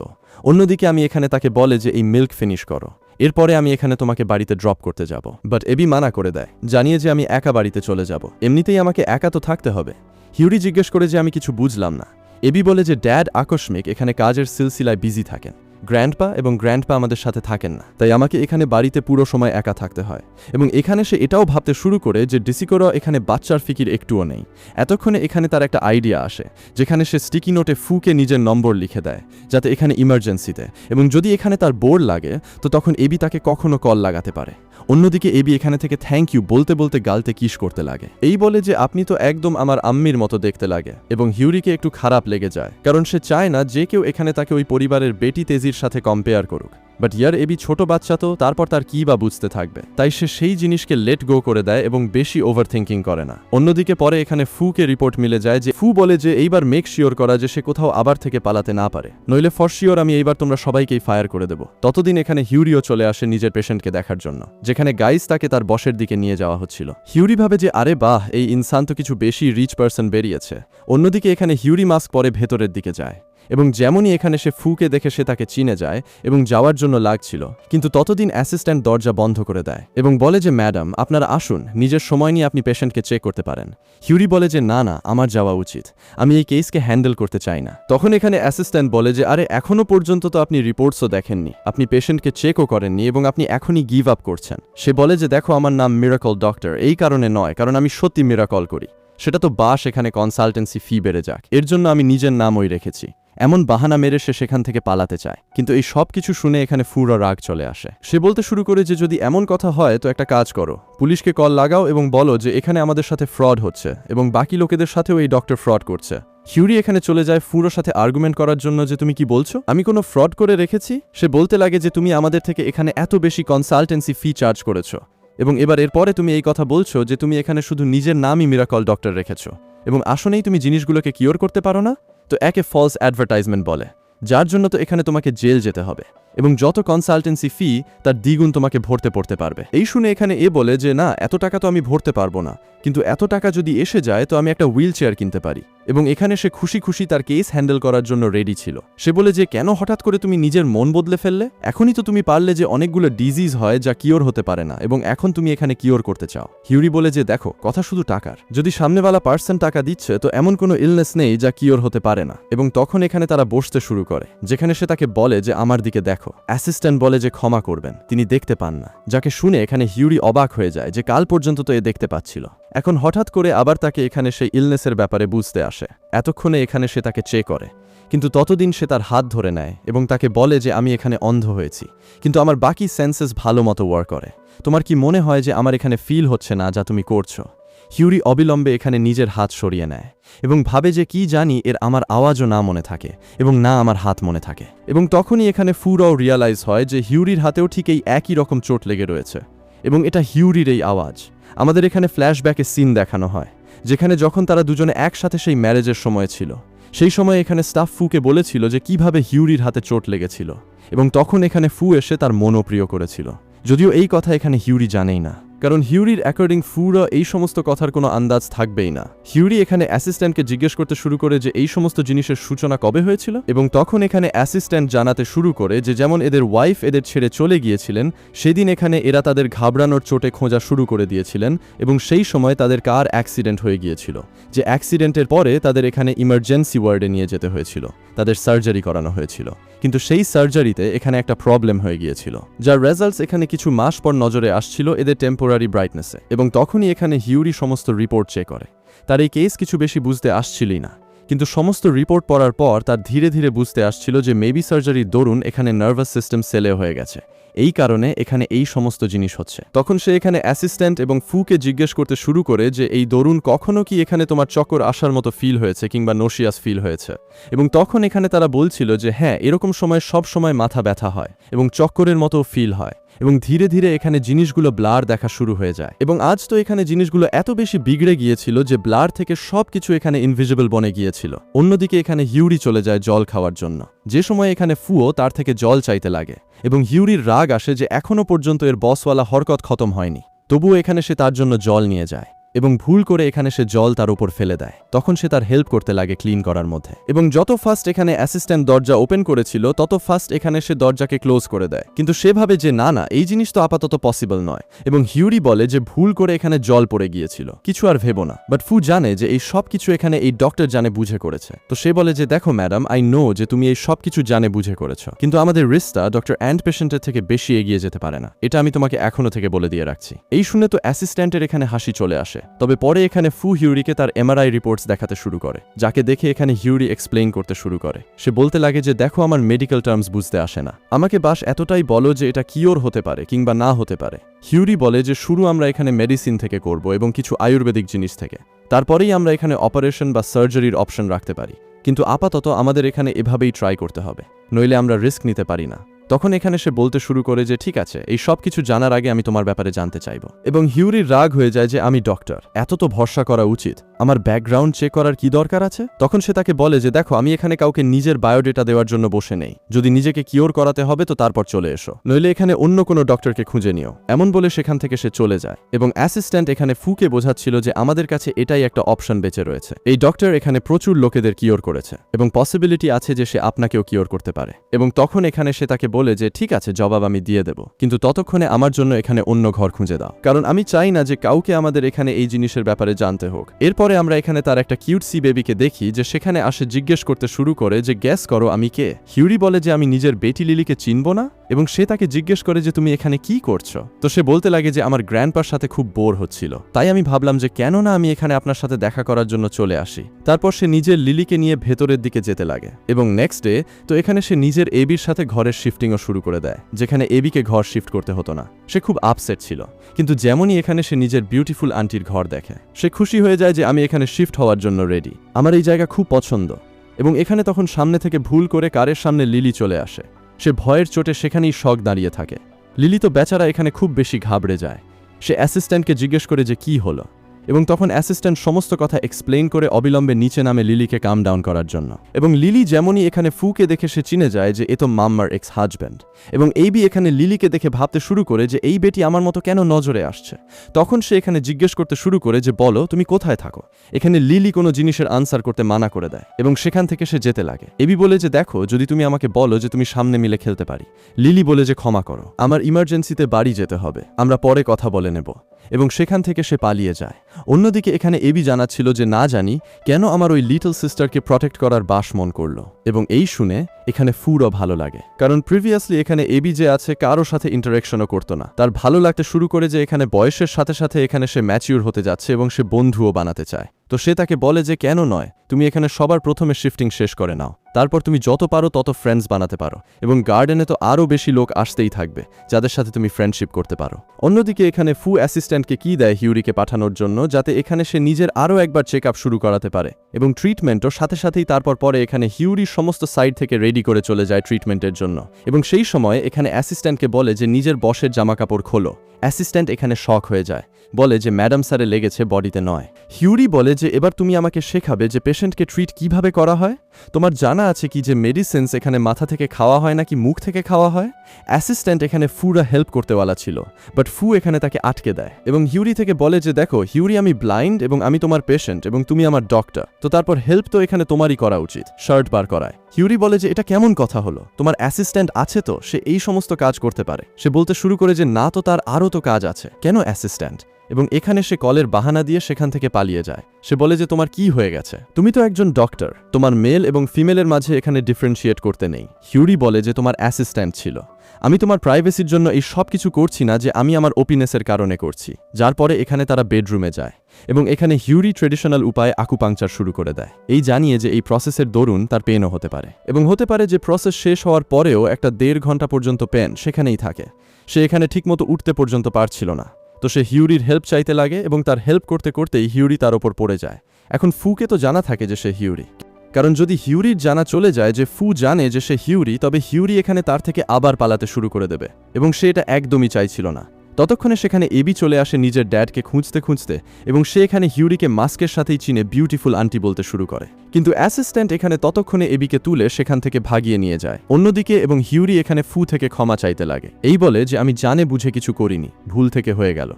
অন্যদিকে আমি এখানে তাকে বলে যে এই মিল্ক ফিনিশ করো, এরপরে আমি এখানে তোমাকে বাড়িতে ড্রপ করতে যাব। বাট এবি মানা করে দেয়, জানিয়ে যে আমি একা বাড়িতে চলে যাব, এমনিতেই আমাকে একা তো থাকতে হবে। হিউরি জিজ্ঞেস করে যে আমি কিছু বুঝলাম না। এবি বলে যে ড্যাড আকস্মিক এখানে কাজের সিলসিলায় বিজি থাকেন, গ্র্যান্ডপা আমাদের সাথে থাকেন না, তাই আমাকে এখানে বাড়িতে পুরো সময় একা থাকতে হয়। এবং এখানে সে এটাও ভাবতে শুরু করে যে ডিসিকোরা এখানে বাচ্চার ফিকির একটুও নেই। এতক্ষণে এখানে তার একটা আইডিয়া আসে, যেখানে সে স্টিকি নোটে ফুকে নিজের নম্বর লিখে দেয় যাতে এখানে ইমার্জেন্সিতে, এবং যদি এখানে তার বোর লাগে তো তখন এবি তাকে কখনো কল লাগাতে পারে। অন্যদিকে এবি এখানে থেকে থ্যাংক ইউ বলতে বলতে গালতে কিস করতে লাগে। এই বলে যে আপনি তো একদম আমার আম্মির মতো দেখতে লাগে, এবং হিউরিকে একটু খারাপ লেগে যায়, কারণ সে চায় না যে কেউ এখানে তাকে ওই পরিবারের বেটি তেজির সাথে কম্পেয়ার করুক। বাট ইয়ার এবি ছোট বাচ্চা তো, তারপর তার কি বা বুঝতে থাকবে, তাই সে সেই জিনিসকে লেট গো করে দেয় এবং বেশি ওভার থিঙ্কিং করে না। অন্যদিকে পরে এখানে ফুকে রিপোর্ট মিলে যায় যে ফু বলে যে এইবার মেক শিওর করা যে সে কোথাও আবার থেকে পালাতে না পারে, নইলে ফর শিওর আমি এইবার তোমরা সবাইকেই ফায়ার করে দেব। ততদিন এখানে হিউরিও চলে আসে নিজের পেশেন্টকে দেখার জন্য, যেখানে গাইস তাকে তার বসের দিকে নিয়ে যাওয়া হচ্ছিল। হিউরি ভাবে যে আরে বাহ, এই ইনসান তো কিছু বেশি রিচ পার্সন বেরিয়েছে। অন্যদিকে এখানে হিউরি মাস্ক পরে ভেতরের দিকে যায়, এবং যেমনই এখানে সে ফুকে দেখে সে তাকে চিনে যায় এবং যাওয়ার জন্য লাগছিল, কিন্তু ততদিন অ্যাসিস্ট্যান্ট দরজা বন্ধ করে দেয় এবং বলে যে ম্যাডাম আপনারা আসুন, নিজের সময় নিয়ে আপনি পেশেন্টকে চেক করতে পারেন। হিউরি বলে যে না না, আমার যাওয়া উচিত, আমি এই কেসকে হ্যান্ডেল করতে চাই না। তখন এখানে অ্যাসিস্ট্যান্ট বলে যে আরে এখনো পর্যন্ত তো আপনি রিপোর্টসও দেখেননি, আপনি পেশেন্টকে চেকও করেননি এবং আপনি এখনই গিভ আপ করছেন। সে বলে যে দেখো আমার নাম মিরাকল ডক্টর এই কারণে নয়, কারণ আমি সত্যি মিরাকল করি, সেটা তো বাস এখানে কনসালটেন্সি ফি বেড়ে যাক, এর জন্য আমি নিজের নাম ওই রেখেছি। এমন বাহানা মেরে সে সেখান থেকে পালাতে চায়, কিন্তু এই সব কিছু শুনে এখানে ফুরা রাগ চলে আসে। সে বলতে শুরু করে যে যদি এমন কথা হয় তো একটা কাজ করো, পুলিশকে কল লাগাও এবং বলো যে এখানে আমাদের সাথে ফ্রড হচ্ছে এবং বাকি লোকেদের সাথেও এই ডক্টর ফ্রড করছে। হিউরি এখানে চলে যায় ফুরোর সাথে আর্গুমেন্ট করার জন্য যে তুমি কি বলছো, আমি কোনো ফ্রড করে রেখেছি? সে বলতে লাগে যে তুমি আমাদের থেকে এখানে এত বেশি কনসালটেন্সি ফি চার্জ করেছো, এবং এবার এরপরে তুমি এই কথা বলছো যে তুমি এখানে শুধু নিজের নামই মিরাকল ডক্টর রেখেছো, এবং আসলেই তুমি জিনিসগুলোকে কিওর করতে পারো না। তো একে ফলস অ্যাডভার্টাইজমেন্ট বলে, যার জন্য তো এখানে তোমাকে জেল যেতে হবে এবং যত কনসালটেন্সি ফি তার দ্বিগুণ তোমাকে ভরতে পড়তে পারবে। এই শুনে এখানে এ বলে যে না, এত টাকা তো আমি ভরতে পারবো না, কিন্তু এত টাকা যদি এসে যায় তো আমি একটা হুইল চেয়ার কিনতে পারি। এবং এখানে সে খুশি খুশি তার কেস হ্যান্ডেল করার জন্য রেডি ছিল। সে বলে যে কেন হঠাৎ করে তুমি নিজের মন বদলে ফেললে? এখনই তো তুমি পারলে যে অনেকগুলো ডিজিজ হয় যা কিওর হতে পারে না, এবং এখন তুমি এখানে কিওর করতে চাও। হিউরি বলে যে দেখো, কথা শুধু টাকার, যদি সামনেওয়ালা পার্সন টাকা দিচ্ছে তো এমন কোনো ইলনেস নেই যা কিওর হতে পারে না। এবং তখন এখানে তারা বসতে শুরু করে, যেখানে সে তাকে বলে যে আমার দিকে দেখো। অ্যাসিস্ট্যান্ট বলে যে ক্ষমা করবেন, তিনি দেখতে পান না, যাকে শুনে এখানে হিউরি অবাক হয়ে যায় যে কাল পর্যন্ত তো এ দেখতে পাচ্ছিল, এখন হঠাৎ করে আবার তাকে এখানে সেই ইলনেসের ব্যাপারে বুঝতে আসে। এতক্ষণে এখানে সে তাকে চেক করে, কিন্তু ততদিন সে তার হাত ধরে নেয় এবং তাকে বলে যে আমি এখানে অন্ধ হয়েছি, কিন্তু আমার বাকি সেন্সেস ভালো মতো ওয়ার্ক করে। তোমার কি মনে হয় যে আমার এখানে ফিল হচ্ছে না যা তুমি করছো? হিউরি অবিলম্বে এখানে নিজের হাত সরিয়ে নেয় এবং ভাবে যে কি জানি এর আমার আওয়াজও না মনে থাকে এবং না আমার হাত মনে থাকে। এবং তখনই এখানে ফুরাও রিয়ালাইজ হয় যে হিউরির হাতেও ঠিক এই একই রকম চোট লেগে রয়েছে, এবং এটা হিউরির এই আওয়াজ। আমাদের এখানে ফ্ল্যাশব্যাকে সিন দেখানো হয়, যেখানে যখন তারা দুজনে একসাথে সেই ম্যারেজের সময় ছিল, সেই সময় এখানে স্টাফ ফুকে বলেছিল যে কিভাবে হিউরির হাতে চোট লেগেছিল, এবং তখন এখানে ফু এসে তার মনও প্রিয় করেছিল। যদিও এই কথা এখানে হিউরি জানেই না, কারণ হিউরির অ্যাকর্ডিং ফুরা এই সমস্ত কথার কোনো আন্দাজ থাকবেই না। হিউরি এখানে অ্যাসিস্ট্যান্টকে জিজ্ঞেস করতে শুরু করে যে এই সমস্ত জিনিসের সূচনা কবে হয়েছিল, এবং তখন এখানে অ্যাসিস্ট্যান্ট জানাতে শুরু করে যে যেমন এদের ওয়াইফ এদের ছেড়ে চলে গিয়েছিলেন, সেদিন এখানে এরা তাদের ঘাবড়ানোর চোটে খোঁজা শুরু করে দিয়েছিলেন, এবং সেই সময় তাদের কার অ্যাক্সিডেন্ট হয়ে গিয়েছিল, যে অ্যাক্সিডেন্টের পরে তাদের এখানে ইমার্জেন্সি ওয়ার্ডে নিয়ে যেতে হয়েছিল, তাদের সার্জারি করানো হয়েছিল, কিন্তু সেই সার্জারিতে এখানে একটা প্রবলেম হয়ে গিয়েছিল, যার রেজাল্টস এখানে কিছু মাস পর নজরে আসছিল এদের টেম্পোরারি ব্রাইটনেসে। এবং তখনই এখানে হিউরি সমস্ত রিপোর্ট চেক করে। তার এই কেস কিছু বেশি বুঝতে আসছিলই না, কিন্তু সমস্ত রিপোর্ট পড়ার পর তার ধীরে ধীরে বুঝতে আসছিল যে মেবি সার্জারির দরুন এখানে নার্ভাস সিস্টেম সেলে হয়ে গেছে, এই কারণে এখানে এই সমস্ত জিনিস হচ্ছে। তখন সে এখানে অ্যাসিস্ট্যান্ট এবং ফুকে জিজ্ঞেস করতে শুরু করে যে এই দরুন কখনো কি এখানে তোমার চক্কর আসার মতো ফিল হয়েছে কিংবা নোশিয়াস ফিল হয়েছে, এবং তখন এখানে তারা বলছিল যে হ্যাঁ, এরকম সময় সব সময় মাথা ব্যথা হয় এবং চক্করের মতো ফিল হয়, এবং ধীরে ধীরে এখানে জিনিসগুলো ব্লার দেখা শুরু হয়ে যায়। এবং আজ তো এখানে জিনিসগুলো এত বেশি বিগড়ে গিয়েছিল যে ব্লার থেকে সবকিছু এখানে ইনভিজিবল বনে গিয়েছিল। অন্যদিকে এখানে হিউরি চলে যায় জল খাওয়ার জন্য, যে সময় এখানে ফুও তার থেকে জল চাইতে লাগে, এবং হিউরির রাগ আসে যে এখনো পর্যন্ত এর বসওয়ালা হরকত খতম হয়নি, তবুও এখানে সে তার জন্য জল নিয়ে যায়, এবং ভুল করে এখানে সে জল তার উপর ফেলে দেয়। তখন সে তার হেল্প করতে লাগে ক্লিন করার মধ্যে, এবং যত ফাস্ট এখানে অ্যাসিস্ট্যান্ট দরজা ওপেন করেছিল তত ফাস্ট এখানে সে দরজাকে ক্লোজ করে দেয়, কিন্তু সে ভাবে যে না না, এই জিনিস তো আপাতত পসিবল নয়, এবং হিউরি বলে যে ভুল করে এখানে জল পড়ে গিয়েছিল, কিছু আর ভেবো না। বাট ফু জানে যে এই সব কিছু এখানে এই ডক্টর জানে বুঝে করেছে, তো সে বলে যে দেখো ম্যাডাম, আই নো যে তুমি এই সব কিছু জানে বুঝে করেছো, কিন্তু আমাদের রিস্কটা ডক্টর অ্যান্ড পেশেন্টের থেকে বেশি এগিয়ে যেতে পারে না, এটা আমি তোমাকে এখনো থেকে বলে দিয়ে রাখছি। এই শুনে তো অ্যাসিস্ট্যান্টের এখানে হাসি চলে আসে, আসে, তবে পরে এখানে ফু হিউরিকে তার এমআরআই রিপোর্টস দেখাতে শুরু করে, যাকে দেখে এখানে হিউরি এক্সপ্লেইন করতে শুরু করে। সে বলতে লাগে যে দেখো, আমার মেডিকেল টার্মস বুঝতে আসে না, আমাকে বাস এতটাই বলো যে এটা কিওর হতে পারে কিংবা না হতে পারে। হিউরি বলে যে শুরু আমরা এখানে মেডিসিন থেকে করব এবং কিছু আয়ুর্বেদিক জিনিস থেকে, তারপরেই আমরা এখানে অপারেশন বা সার্জারির অপশন রাখতে পারি, কিন্তু আপাতত আমাদের এখানে এভাবেই ট্রাই করতে হবে, নইলে আমরা রিস্ক নিতে পারি না। তখন এখানে সে বলতে শুরু করে যে ঠিক আছে, এই সব কিছু জানার আগে আমি তোমার ব্যাপারে জানতে চাইব। এবং হিউরির রাগ হয়ে যায় যে আমি ডক্টর, এত তো ভরসা করা উচিত, আমার ব্যাকগ্রাউন্ড চেক করার কি দরকার আছে? তখন সে তাকে বলে যে দেখো, আমি এখানে কাউকে নিজের বায়োডেটা দেওয়ার জন্য বসে নেই, যদি নিজেকে কিওর করাতে হবে তো তারপর চলে এসো, নইলে এখানে অন্য কোনো ডক্টরকে খুঁজে নিও। এমন বলে সেখান থেকে সে চলে যায় এবং অ্যাসিস্ট্যান্ট এখানে ফুকে বোঝাচ্ছিল যে আমাদের কাছে এটাই একটা অপশন বেঁচে রয়েছে। এই ডক্টর এখানে প্রচুর লোকেদের কিওর করেছে এবং পসিবিলিটি আছে যে সে আপনাকেও কিওর করতে পারে। এবং তখন এখানে সে তাকে বলে যে ঠিক আছে, জবাব আমি দিয়ে দেব, কিন্তু ততক্ষণে আমার জন্য এখানে অন্য ঘর খুঁজে দাও, কারণ আমি চাই না যে কাউকে আমাদের এখানে এই জিনিসের ব্যাপারে জানতে হোক। এরপরে আমরা এখানে তার একটা কিউট সি বেবিকে দেখি যে সেখানে আসে জিজ্ঞেস করতে শুরু করে যে গ্যাস করো আমি কে? হিউরি বলে যে আমি নিজের বেটি লিলিকে চিনব না, এবং সে তাকে জিজ্ঞেস করে যে তুমি এখানে কি করছো? তো সে বলতে লাগে যে আমার গ্র্যান্ডপার সাথে খুব বোর হচ্ছিল, তাই আমি ভাবলাম যে কেন না আমি এখানে আপনার সাথে দেখা করার জন্য চলে আসি। তারপর সে নিজের লিলিকে নিয়ে ভেতরের দিকে যেতে লাগে এবং নেক্সট ডে তো এখানে সে নিজের এবির সাথে ঘরের শিফটিংও শুরু করে দেয়, যেখানে এবিকে ঘর শিফট করতে হতো না। সে খুব আপসেট ছিল, কিন্তু যেমনই এখানে সে নিজের বিউটিফুল আন্টির ঘর দেখে, সে খুশি হয়ে যায় যে আমি এখানে শিফট হওয়ার জন্য রেডি, আমার এই জায়গা খুব পছন্দ। এবং এখানে তখন সামনে থেকে ভুল করে কারের সামনে লিলি চলে আসে, সে ভয়ের চোটে সেখানেই শক দাঁড়িয়ে থাকে। লিলি তো বেচারা এখানে খুব বেশি ঘাবড়ে যায়, সে অ্যাসিস্ট্যান্টকে জিজ্ঞেস করে যে কি হলো, এবং তখন অ্যাসিস্ট্যান্ট সমস্ত কথা এক্সপ্লেইন করে অবিলম্বে নিচে নামে লিলিকে কাম ডাউন করার জন্য। এবং লিলি যেমনই এখানে ফুকে দেখে সে চিনে যায় যে এ তো মাম্মার এক্স হাজব্যান্ড, এবং এইবি এখানে লিলিকে দেখে ভাবতে শুরু করে যে এই বেটি আমার মতো কেন নজরে আসছে। তখন সে এখানে জিজ্ঞেস করতে শুরু করে যে বলো তুমি কোথায় থাকো? এখানে লিলি কোনো জিনিসের আনসার করতে মানা করে দেয় এবং সেখান থেকে সে যেতে লাগে। এবি বলে যে দেখো, যদি তুমি আমাকে বলো যে তুমি সামনে মিলে খেলতে পারি। লিলি বলে যে ক্ষমা করো, আমার ইমার্জেন্সিতে বাড়ি যেতে হবে, আমরা পরে কথা বলে নেব, এবং সেখান থেকে সে পালিয়ে যায়। অন্যদিকে এখানে এবি জানাচ্ছিল যে না জানি কেন আমার ওই লিটল সিস্টারকে প্রটেক্ট করার বাস মন করলো, এবং এই শুনে এখানে ফুরও ভালো লাগে, কারণ প্রিভিয়াসলি এখানে এবি যে আছে কারো সাথে ইন্টারেকশনও করতো না। তার ভালো লাগতে শুরু করে যে এখানে বয়সের সাথে সাথে এখানে সে ম্যাচিউর হতে যাচ্ছে এবং সে বন্ধুও বানাতে চায়। তো সে তাকে বলে যে কেন নয়, তুমি এখানে সবার প্রথমে শিফটিং শেষ করে নাও, তারপর তুমি যত পারো তত ফ্রেন্ডস বানাতে পারো, এবং গার্ডেনে তো আরও বেশি লোক আসতেই থাকবে যাদের সাথে তুমি ফ্রেন্ডশিপ করতে পারো। অন্যদিকে এখানে ফু অ্যাসিস্ট্যান্টকে কি দেয় হিউরিকে পাঠানোর জন্য, যাতে এখানে সে নিজের আরও একবার চেক আপ শুরু করাতে পারে, এবং ট্রিটমেন্টও সাথে সাথেই তারপর পরে এখানে হিউরির সমস্ত সাইড থেকে রেডি করে চলে যায় ট্রিটমেন্টের জন্য। এবং সেই সময় এখানে অ্যাসিস্ট্যান্টকে বলে যে নিজের বসের জামাকাপড় খোলো। অ্যাসিস্ট্যান্ট এখানে শক হয়ে যায়, বলে যে ম্যাডাম স্যারে লেগেছে, বডিতে নয়। হিউরি বলে যে এবার তুমি আমাকে শেখাবে যে পেশেন্টকে ট্রিট কিভাবে করা হয়। তোমার জানা আছে কি যে মেডিসিনস এখানে মাথা থেকে খাওয়া হয় নাকি মুখ থেকে খাওয়া হয়? অ্যাসিস্ট্যান্ট এখানে ফুরা হেল্প করতেওয়ালা ছিল, বাট ফু এখানে তাকে আটকে দেয় এবং হিউরি থেকে বলে যে দেখো হিউরি, আমি ব্লাইন্ড এবং আমি তোমার পেশেন্ট এবং তুমি আমার ডক্টর, তো তারপর হেল্প তো এখানে তোমারই করা উচিত। শার্ট বার করায়। হিউরি বলে যে এটা কেমন কথা হলো, তোমার অ্যাসিস্ট্যান্ট আছে তো, সে এই সমস্ত কাজ করতে পারে। সে বলতে শুরু করে যে না তো, তার আরও তো কাজ আছে, কেন অ্যাসিস্ট্যান্ট? এবং এখানে সে কলের বাহানা দিয়ে সেখান থেকে পালিয়ে যায়। সে বলে যে তোমার কি হয়ে গেছে, তুমি তো একজন ডক্টর, তোমার মেল এবং ফিমেলের মাঝে এখানে ডিফারেন্সিয়েট করতে নেই। হিউরি বলে যে তোমার অ্যাসিস্ট্যান্ট ছিল, আমি তোমার প্রাইভেসির জন্য এই সব কিছু করছি না, যে আমি আমার ওপিনেসের কারণে করছি। যার পরে এখানে তারা বেডরুমে যায় এবং এখানে হিউরি ট্রেডিশনাল উপায়ে আকুপাংচার শুরু করে দেয়, এই জানিয়ে যে এই প্রসেসের দরুন তার পেনও হতে পারে, এবং হতে পারে যে প্রসেস শেষ হওয়ার পরেও একটা 1.5 ঘন্টা পর্যন্ত পেন সেখানেই থাকে। সে এখানে ঠিকমতো উঠতে পর্যন্ত পারছিল না, তো সে হিউরির হেল্প চাইতে লাগে এবং তার হেল্প করতে করতেই হিউরি তার ওপর পড়ে যায়। এখন ফুকে তো জানা থাকে যে সে হিউরি, কারণ যদি হিউরির জানা চলে যায় যে ফু জানে যে সে হিউরি, তবে হিউরি এখানে তার থেকে আবার পালাতে শুরু করে দেবে, এবং সে এটা একদমই চাইছিল না। ততক্ষণে সেখানে এবি চলে আসে নিজের ড্যাডকে খুঁজতে খুঁজতে, এবং সে এখানে হিউরিকে মাস্কের সাথেই চিনে বিউটিফুল আন্টি বলতে শুরু করে। কিন্তু অ্যাসিস্ট্যান্ট এখানে ততক্ষণে এবিকে তুলে সেখান থেকে ভাগিয়ে নিয়ে যায় অন্যদিকে, এবং হিউরি এখানে ফু থেকে ক্ষমা চাইতে লাগে, এই বলে যে আমি জানে বুঝে কিছু করিনি, ভুল থেকে হয়ে গেল।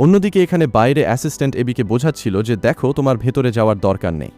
অন্যদিকে এখানে বাইরে অ্যাসিস্ট্যান্ট এবিকে বোঝাচ্ছিল যে দেখো, তোমার ভেতরে যাওয়ার দরকার নেই,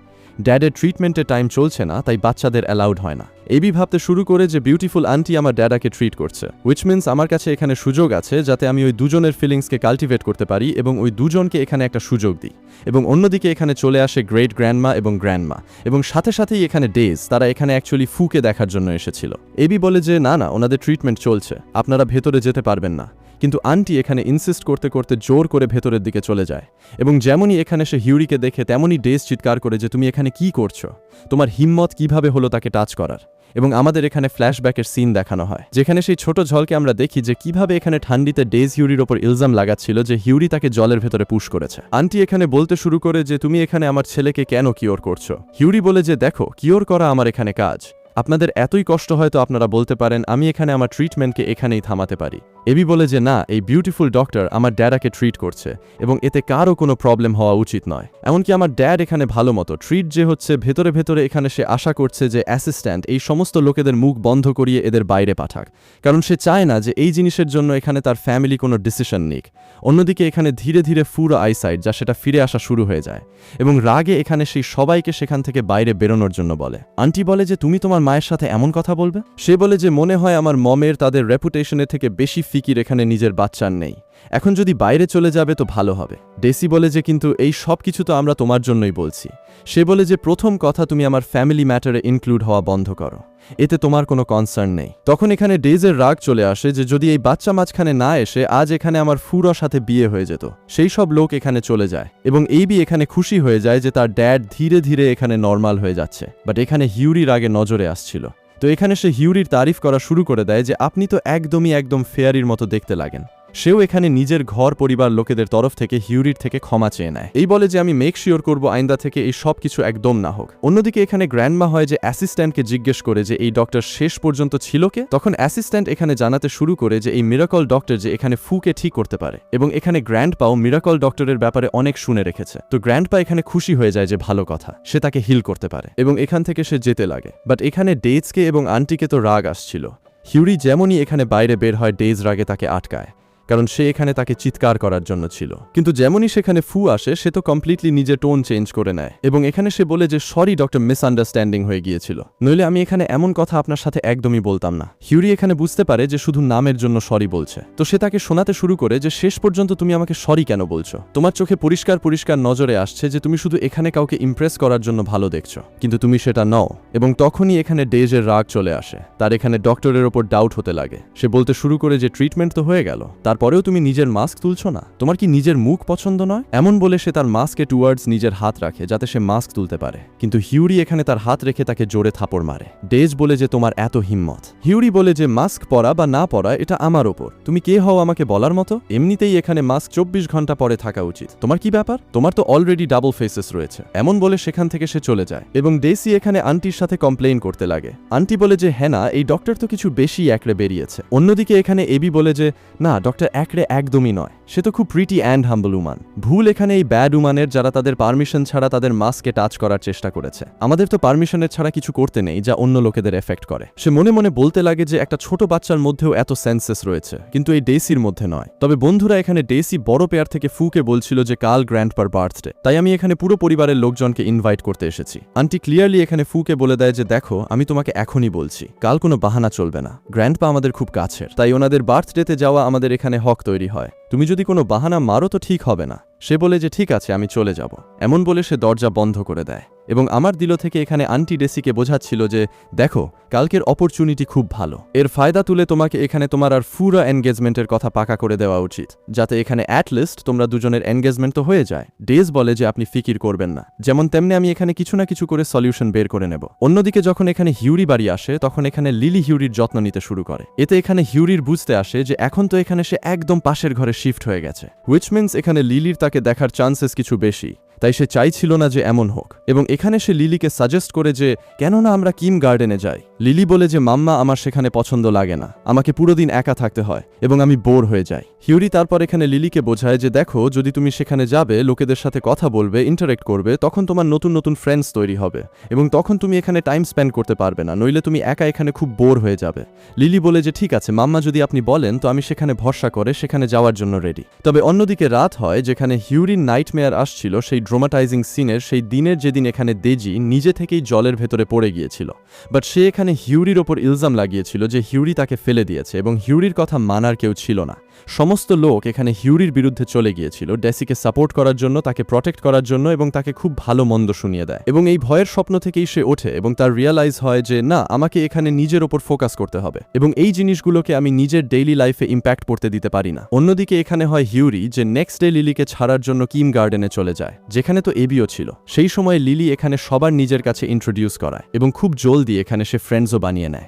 ড্যাডের ট্রিটমেন্টের টাইম চলছে না, তাই বাচ্চাদের অ্যালাউড হয় না। এবি ভাবতে শুরু করে যে বিউটিফুল আন্টি আমার ড্যাডাকে ট্রিট করছে, হুইচ মিন্স আমার কাছে এখানে সুযোগ আছে যাতে আমি ওই দুজনের ফিলিংসকে কাল্টিভেট করতে পারি এবং ওই দুজনকে এখানে একটা সুযোগ দিই। এবং অন্যদিকে এখানে চলে আসে গ্রেট গ্র্যান্ডমা এবং গ্র্যান্ডমা, এবং সাথে সাথেই এখানে ডেজ, তারা এখানে অ্যাকচুয়ালি ফুকে দেখার জন্য এসেছিল। এবি বলে যে না না, ওনাদের ট্রিটমেন্ট চলছে, আপনারা ভেতরে যেতে পারবেন না। কিন্তু আন্টি এখানে ইনসিস্ট করতে করতে জোর করে ভেতরের দিকে চলে যায়, এবং যেমনই এখানে সে হিউরিকে দেখে তেমনই ডেজ চিৎকার করে যে তুমি এখানে কি করছো, তোমার হিম্মত কিভাবে হলো তাকে টাচ করার। এবং আমাদের এখানে ফ্ল্যাশব্যাকের সিন দেখানো হয়, যেখানে সেই ছোট ঝলকে আমরা দেখি যে কিভাবে এখানে ঠান্ডিতে ডেজ হিউরির ওপর ইলজাম লাগাচ্ছিল যে হিউরি তাকে জলের ভেতরে পুশ করেছে। আন্টি এখানে বলতে শুরু করে যে তুমি এখানে আমার ছেলেকে কেন কিওর করছো। হিউরি বলে যে দেখো, কিওর করা আমার এখানে কাজ, আপনাদের এতই কষ্ট হয়তো আপনারা বলতে পারেন আমি এখানে আমার ট্রিটমেন্টকে এখানেই থামাতে পারি। এবি বলে যে না, এই বিউটিফুল ডক্টর আমার ড্যাডাকে ট্রিট করছে এবং এতে কারও কোনো প্রবলেম হওয়া উচিত নয়। এমনকি আমার ড্যাড এখানে ভালো মতো ট্রিট যে হচ্ছে, ভেতরে ভেতরে এখানে সে আশা করছে যে অ্যাসিস্ট্যান্ট এই সমস্ত লোকেদের মুখ বন্ধ করিয়ে এদের বাইরে পাঠাক, কারণ সে চায় না যে এই জিনিসের জন্য এখানে তার ফ্যামিলি কোনো ডিসিশন নিক। অন্যদিকে এখানে ধীরে ধীরে পুরো আইসাইট যা সেটা ফিরে আসা শুরু হয়ে যায়, এবং রাগে এখানে সেই সবাইকে সেখান থেকে বাইরে বেরোনোর জন্য বলে। আন্টি বলে যে তুমি তোমার মায়ের সাথে এমন কথা বলবে। সে বলে যে মনে হয় আমার মমের তাদের রেপুটেশনের থেকে বেশি ফিকির এখানে নিজের বাচ্চার নেই, এখন যদি বাইরে চলে যাবে তো ভালো হবে। ডেসি বলে যে কিন্তু এই সব কিছু তো আমরা তোমার জন্যই বলছি। সে বলে যে প্রথম কথা, তুমি আমার ফ্যামিলি ম্যাটারে ইনক্লুড হওয়া বন্ধ করো, এতে তোমার কোনো কনসার্ন নেই। তখন এখানে ডেজের রাগ চলে আসে যে যদি এই বাচ্চা মাঝখানে না এসে আজ এখানে আমার ফুরার সাথে বিয়ে হয়ে যেত। সেই সব লোক এখানে চলে যায়, এবং এবি এখানে খুশি হয়ে যায় যে তার ড্যাড ধীরে ধীরে এখানে নর্মাল হয়ে যাচ্ছে। বাট এখানে হিউরির আগে নজরে আসছিল, তো এখানে সে হিউরির তারিফ করা শুরু করে দেয় যে আপনি তো একদম ফেয়ারির মতো দেখতে লাগেন। সেও এখানে নিজের ঘর পরিবার লোকেদের তরফ থেকে হিউরির থেকে ক্ষমা চেয়ে নেয়, এই বলে যে আমি মেক শিওর করব আইন্দা থেকে এই সব কিছু একদম না হোক। অন্যদিকে এখানে গ্র্যান্ডমা হয় যে অ্যাসিস্ট্যান্টকে জিজ্ঞেস করে যে এই ডক্টর শেষ পর্যন্ত ছিল কে। তখন অ্যাসিস্ট্যান্ট এখানে জানাতে শুরু করে যে এই মিরাকল ডক্টর যে এখানে ফুকে ঠিক করতে পারে, এবং এখানে গ্র্যান্ডপাও মিরাকল ডক্টরের ব্যাপারে অনেক শুনে রেখেছে। তো গ্র্যান্ডপা এখানে খুশি হয়ে যায় যে ভালো কথা, সে তাকে হিল করতে পারে, এবং এখান থেকে সে যেতে লাগে। বাট এখানে ডেজকে এবং আন্টিকে তো রাগ আসছিল। হিউরি যেমনই এখানে বাইরে বের হয়, ডেজ রাগে তাকে আটকায়, কারণ সে এখানে তাকে চিৎকার করার জন্য ছিল। কিন্তু যেমনই সেখানে ফু আসে, সে তো কমপ্লিটলি নিজের টোন চেঞ্জ করে নেয়, এবং এখানে সে বলে যে সরি ডক্টর, মিসআন্ডারস্ট্যান্ডিং হয়ে গিয়েছিল, নইলে আমি এখানে এমন কথা আপনার সাথে একদমই বলতাম না। হিউরি এখানে বুঝতে পারে যে শুধু নামের জন্য সরি বলছে, তো সে তাকে শোনাতে শুরু করে যে শেষ পর্যন্ত তুমি আমাকে সরি কেন বলছো, তোমার চোখে পরিষ্কার পরিষ্কার নজরে আসছে যে তুমি শুধু এখানে কাউকে ইমপ্রেস করার জন্য ভালো দেখছো, কিন্তু তুমি সেটা নও। এবং তখনই এখানে ডেজের রাগ চলে আসে, তার এখানে ডক্টরের ওপর ডাউট হতে লাগে। সে বলতে শুরু করে যে ট্রিটমেন্ট তো হয়ে গেল, তারপরেও তুমি নিজের মাস্ক তুলছো না, তোমার কি নিজের মুখ পছন্দ নয়? এমন বলে সে তার মাস্কে টুয়ার্ডস নিজের হাত রাখে যাতে সে মাস্ক তুলতে পারে, কিন্তু হিউরি এখানে তার হাত রেখে তাকে জোরে থাপড় মারে। ডেজ বলে যে তোমার এত হিম্মত। হিউরি বলে যে মাস্ক পরা বা না পরা এটা আমার ওপর, তুমি কে হও আমাকে বলার মতো? এমনিতেই এখানে মাস্ক 24 ঘন্টা পরে থাকা উচিত, তোমার কি ব্যাপার? তোমার তো অলরেডি ডাবল ফেসেস রয়েছে। এমন বলে সেখান থেকে সে চলে যায়, এবং ডেসি এখানে আন্টির সাথে কমপ্লেইন করতে লাগে। আন্টি বলে যে হ্যাঁ না, এই ডক্টর তো কিছু বেশি একড়ে বেরিয়েছে। অন্যদিকে এখানে এবি বলে যে না, ডক্টর একড়ে একদমই নয়, সে তো খুব প্রিটি অ্যান্ড হাম্বল উমান। ভুল এখানে এই ব্যাড উমানের, যারা তাদের পারমিশন ছাড়া তাদের মাস্কে টাচ করার চেষ্টা করেছে। আমাদের তো পারমিশনের ছাড়া কিছু করতে নেই যা অন্য লোকেদের এফেক্ট করে। সে মনে মনে বলতে লাগে যে একটা ছোট বাচ্চার মধ্যেও এত সেন্সেস রয়েছে, কিন্তু এই ডেসির মধ্যে নয়। তবে বন্ধুরা, এখানে ডেসি বড় পেয়ার থেকে ফুকে বলছিল যে কাল গ্র্যান্ডপার বার্থডে, তাই আমি এখানে পুরো পরিবারের লোকজনকে ইনভাইট করতে এসেছি। আন্টি ক্লিয়ারলি এখানে ফুকে বলে দেয় যে দেখো, আমি তোমাকে এখনই বলছি, কাল কোনো বাহানা চলবে না। গ্র্যান্ডপা আমাদের খুব কাছের, তাই ওনাদের বার্থডেতে যাওয়া আমাদের এখানে হক তৈরি হয়। তুমি যদি কোনো বাহানা মারো তো ঠিক হবে না। সে বলে যে ঠিক আছে, আমি চলে যাব। এমন বলে সে দরজা বন্ধ করে দেয়, এবং আমার দিল থেকে এখানে আন্টি ডেসিকে বোঝাচ্ছিল যে দেখো, কালকের অপরচুনিটি খুব ভালো, এর ফায়দা তুলে তোমাকে এখানে তোমার আর পুরো এনগেজমেন্টের কথা পাকা করে দেওয়া উচিত, যাতে এখানে অ্যাটলিস্ট তোমরা দুজনের এনগেজমেন্ট তো হয়ে যায়। ডেজ বলে যে আপনি ফিকির করবেন না, যেমন তেমনি আমি এখানে কিছু না কিছু করে সলিউশন বের করে নেব। অন্যদিকে যখন এখানে হিউরি বাড়ি আসে, তখন এখানে লিলি হিউরির যত্ন নিতে শুরু করে। এতে এখানে হিউরির বুঝতে আসে যে এখন তো এখানে সে একদম পাশের ঘরে শিফট হয়ে গেছে, হুইচ মিন্স এখানে লিলির তাকে দেখার চান্সেস কিছু বেশি। তাই সে চাইছিল না যে এমন হোক, এবং এখানে সে লিলিকে সাজেস্ট করে যে কেন না আমরা কিম গার্ডেনে যাই। লিলি বলে যে মাম্মা, আমার সেখানে পছন্দ লাগে না, আমাকে পুরো দিন একা থাকতে হয় এবং আমি বোর হয়ে যাই। হিউরি তারপর এখানে লিলিকে বোঝায় যে দেখো, যদি তুমি সেখানে যাবে, লোকেদের সাথে কথা বলবে, ইন্টারেক্ট করবে, তখন তোমার নতুন নতুন ফ্রেন্ডস তৈরি হবে, এবং তখন তুমি এখানে টাইম স্পেন্ড করতে পারবে না, নইলে তুমি একা এখানে খুব বোর হয়ে যাবে। লিলি বলে যে ঠিক আছে মাম্মা, যদি আপনি বলেন তো আমি সেখানে ভরসা করে সেখানে যাওয়ার জন্য রেডি। তবে অন্যদিকে রাত হয়, যেখানে হিউরির নাইটমেয়ার আসছিল সেই ড্রামাটাইজিং সিনের সেই দিনের যেদিন এখানে দেজি নিজে থেকেই জলের ভেতরে পড়ে গিয়েছিল, বাট সে এখানে হিউরির ওপর ইলজাম লাগিয়েছিল যে হিউরি তাকে ফেলে দিয়েছে এবং হিউরির কথা মানার কেউ ছিল না। সমস্ত লোক এখানে হিউরির বিরুদ্ধে চলে গিয়েছিল ডেসিকে সাপোর্ট করার জন্য, তাকে প্রটেক্ট করার জন্য, এবং তাকে খুব ভালো মন্দ শুনিয়ে দেয়। এবং এই ভয়ের স্বপ্ন থেকেই সে ওঠে এবং তার রিয়ালাইজ হয় যে না, আমাকে এখানে নিজের ওপর ফোকাস করতে হবে এবং এই জিনিসগুলোকে আমি নিজের ডেইলি লাইফে ইম্প্যাক্ট করতে দিতে পারি না। অন্যদিকে এখানে হয় হিউরি যে নেক্সট ডে লিলিকে ছাড়ার জন্য কিম গার্ডেনে চলে যায়, যেখানে তো এবিও ছিল। সেই সময় লিলি এখানে সবার নিজের কাছে ইন্ট্রোডিউস করায় এবং খুব জলদি এখানে সে ফ্রেন্ডসও বানিয়ে নেয়।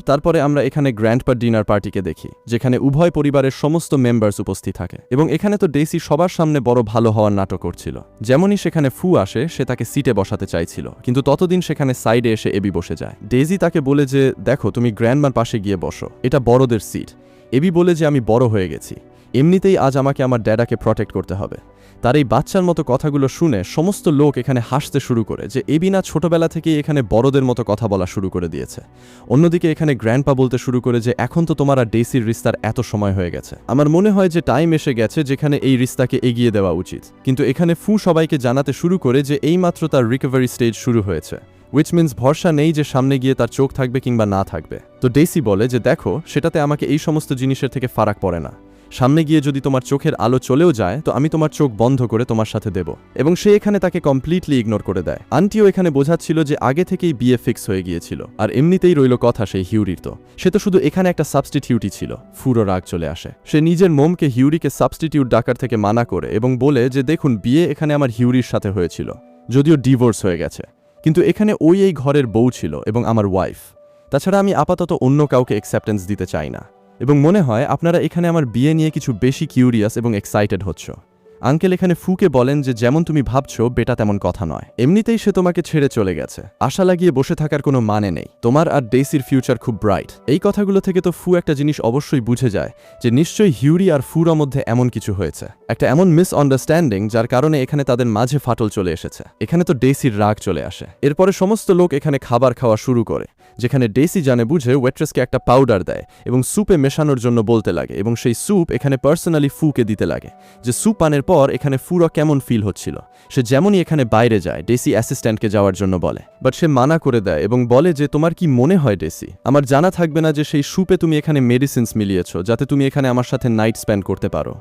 তারপরে আমরা এখানে গ্র্যান্ডপা ডিনার পার্টিকে দেখি, যেখানে উভয় পরিবারের সমস্ত মেম্বার্স উপস্থিত থাকে এবং এখানে তো ডেসি সবার সামনে বড় ভালো হওয়ার নাটক করছিল। যেমনই সেখানে ফু আসে, সে তাকে সিটে বসাতে চাইছিল, কিন্তু ততদিন সেখানে সাইডে এসে এবি বসে যায়। ডেজি তাকে বলে যে দেখো, তুমি গ্র্যান্ডমার পাশে গিয়ে বসো, এটা বড়দের সিট। এবি বলে যে আমি বড় হয়ে গেছি, এমনিতেই আজ আমাকে আমার ড্যাডাকে প্রটেক্ট করতে হবে। তার এই বাচ্চার মতো কথাগুলো শুনে সমস্ত লোক এখানে হাসতে শুরু করে যে এবি না ছোটবেলা থেকেই এখানে বড়দের মতো কথা বলা শুরু করে দিয়েছে। অন্যদিকে এখানে গ্র্যান্ডপা বলতে শুরু করে যে এখন তো তোমার আর ডেসির রিস্তার এত সময় হয়ে গেছে, আমার মনে হয় যে টাইম এসে গেছে যেখানে এই রিস্তাকে এগিয়ে দেওয়া উচিত। কিন্তু এখানে ফু সবাইকে জানাতে শুরু করে যে এইমাত্র তার রিকভারি স্টেজ শুরু হয়েছে, উইচ মিন্স ভরসা নেই যে সামনে গিয়ে তার চোখ থাকবে কিংবা না থাকবে। তো ডেসি বলে যে দেখো, সেটাতে আমাকে এই সমস্ত জিনিসের থেকে ফারাক পড়ে না, সামনে গিয়ে যদি তোমার চোখের আলো চলেও যায় তো আমি তোমার চোখ বন্ধ করে তোমার সাথে দেব। এবং সে এখানে তাকে কমপ্লিটলি ইগনোর করে দেয়। আন্টিও এখানে বোঝাচ্ছিল যে আগে থেকেই বিয়ে ফিক্স হয়ে গিয়েছিল, আর এমনিতেই রইল কথা সেই হিউরির, তো সে তো শুধু এখানে একটা সাবস্টিটিউটই ছিল। ফুরো রাগ চলে আসে, সে নিজের মোমকে হিউরিকে সাবস্টিটিউট ডাকার থেকে মানা করে এবং বলে যে দেখুন, বিয়ে এখানে আমার হিউরির সাথে হয়েছিল, যদিও ডিভোর্স হয়ে গেছে, কিন্তু এখানে এই ঘরের বউ ছিল এবং আমার ওয়াইফ। তাছাড়া আমি আপাতত অন্য কাউকে অ্যাকসেপ্টেন্স দিতে চাই না এবং মনে হয় আপনারা এখানে আমার বিয়ে নিয়ে কিছু বেশি কিউরিয়াস এবং এক্সাইটেড হচ্ছ। আঙ্কেল এখানে ফুকে বলেন যে যেমন তুমি ভাবছো বেটা তেমন কথা নয়, এমনিতেই সে তোমাকে ছেড়ে চলে গেছে, আশা লাগিয়ে বসে থাকার কোনো মানে নেই, তোমার আর ডেসির ফিউচার খুব ব্রাইট। এই কথাগুলো থেকে তো ফু একটা জিনিস অবশ্যই বুঝে যায় যে নিশ্চয়ই হিউরি আর ফুর মধ্যে এমন কিছু হয়েছে, একটা এমন মিসআন্ডারস্ট্যান্ডিং যার কারণে এখানে তাদের মাঝে ফাটল চলে এসেছে। এখানে তো ডেসির রাগ চলে আসে। এরপরে সমস্ত লোক এখানে খাবার খাওয়া শুরু করে, যেখানে ডেসি জানে বুঝে ওয়েট্রেসকে একটা পাউডার দেয় এবং স্যুপে মেশানোর জন্য বলতে লাগে এবং সেই স্যুপ এখানে পার্সোনালি ফুকে দিতে লাগে, যে স্যুপ পানের পর এখানে ফুরো কেমন ফিল হচ্ছিল। সে যেমনই এখানে বাইরে যায়, ডেসি অ্যাসিস্ট্যান্টকে যাওয়ার জন্য বলে, বাট সে মানা করে দেয় এবং বলে যে তোমার কি মনে হয় ডেসি, আমার জানা থাকবে না যে সেই স্যুপে তুমি এখানে মেডিসিনস মিলিয়েছো যাতে তুমি এখানে আমার সাথে নাইট স্পেন্ড করতে পারো,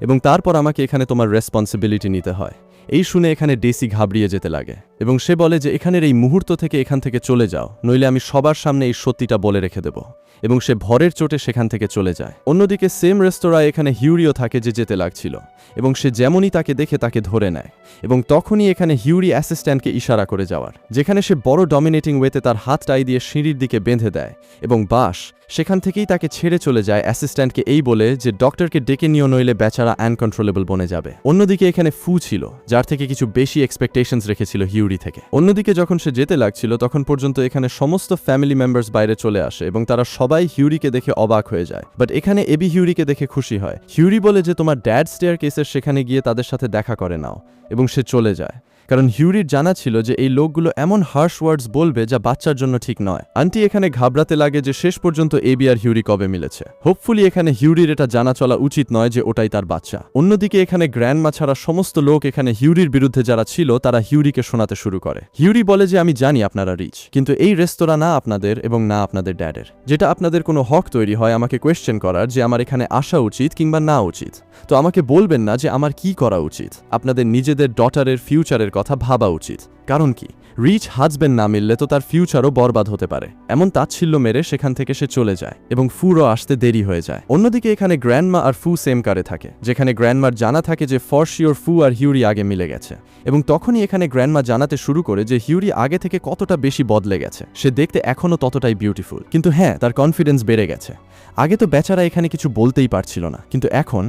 এবং তারপর আমাকে এখানে তোমার রেসপন্সিবিলিটি নিতে হয়। এই শুনে এখানে ডেসি ঘাবড়িয়ে যেতে লাগে এবং সে বলে যে এখানের এই মুহূর্ত থেকে এখান থেকে চলে যাও, নইলে আমি সবার সামনে এই সত্যিটা বলে রেখে দেব, এবং সে ভরের চোটে সেখান থেকে চলে যায়। অন্যদিকে সেম রেস্তোরাঁয় এখানে হিউরিও থাকে যে যেতে লাগছিল এবং সে যেমনই তাকে দেখে তাকে ধরে নেয় এবং তখনই এখানে হিউরি অ্যাসিস্ট্যান্টকে ইশারা করে যাওয়ার, যেখানে সে বড় ডমিনেটিং ওয়েতে তার হাত টাই দিয়ে সিঁড়ির দিকে বেঁধে দেয় এবং বাস সেখান থেকেই তাকে ছেড়ে চলে যায় অ্যাসিস্ট্যান্টকে এই বলে যে ডক্টরকে ডেকে নিও, নইলে বেচারা আনকন্ট্রোলেবল বনে যাবে। অন্যদিকে এখানে ফু ছিল, যার থেকে কিছু বেশি এক্সপেকটেশনস রেখেছিল হিউরি থেকে। অন্যদিকে যখন সে যেতে লাগছিল তখন পর্যন্ত এখানে সমস্ত ফ্যামিলি মেম্বার্স বাইরে চলে আসে এবং তারা সবাই হিউরিকে দেখে অবাক হয়ে যায়, বাট এখানে এবি হিউরিকে দেখে খুশি হয়। হিউরি বলে যে তোমার ড্যাড স্টেয়ার কেসের সেখানে গিয়ে তাদের সাথে দেখা করে নাও, এবং সে চলে যায়, কারণ হিউরির জানা ছিল যে এই লোকগুলো এমন হার্শ ওয়ার্ডস বলবে যা বাচ্চার জন্য ঠিক নয়। আন্টি এখানে ঘাবড়াতে লাগে যে শেষ পর্যন্ত এবি আর হিউরি কবে মিলেছে। হোপফুলি এখানে হিউরির এটা জানা চলা উচিত নয় যে ওটাই তার বাচ্চা। অন্যদিকে এখানে গ্র্যান্ডমা ছাড়া সমস্ত লোক এখানে হিউরির বিরুদ্ধে যারা ছিল তারা হিউরিকে শোনাতে শুরু করে। হিউরি বলে যে আমি জানি আপনারা রিচ, কিন্তু এই রেস্তোরাঁ না আপনাদের এবং না আপনাদের ড্যাডের, যেটা আপনাদের কোনো হক তৈরি হয় আমাকে কোয়েশ্চেন করার যে আমার এখানে আসা উচিত কিংবা না উচিত, তো আমাকে বলবেন না যে আমার কি করা উচিত। আপনাদের নিজেদের ডটারের ফিউচারের কথা ভাবা উচিত, কারণ কি রিচ হাজবেন্ড না মিললে তো তার ফিউচারও বরবাদ হতে পারে। এমন তাচ্ছিল্য মেরে সেখান থেকে সে চলে যায় এবং ফুরও আসতে দেরি হয়ে যায়। অন্যদিকে এখানে গ্র্যান্ডমা আর ফু সেম কারে থাকে, যেখানে গ্র্যান্ডমার জানা থাকে যে ফর শিওর ফু আর হিউরি আগে মিলে গেছে, এবং তখনই এখানে গ্র্যান্ডমা জানাতে শুরু করে যে হিউরি আগে থেকে কতটা বেশি বদলে গেছে, সে দেখতে এখনও ততটাই বিউটিফুল, কিন্তু হ্যাঁ তার কনফিডেন্স বেড়ে গেছে। আগে তো বেচারা এখানে কিছু বলতেই পারছিল না, কিন্তু এখন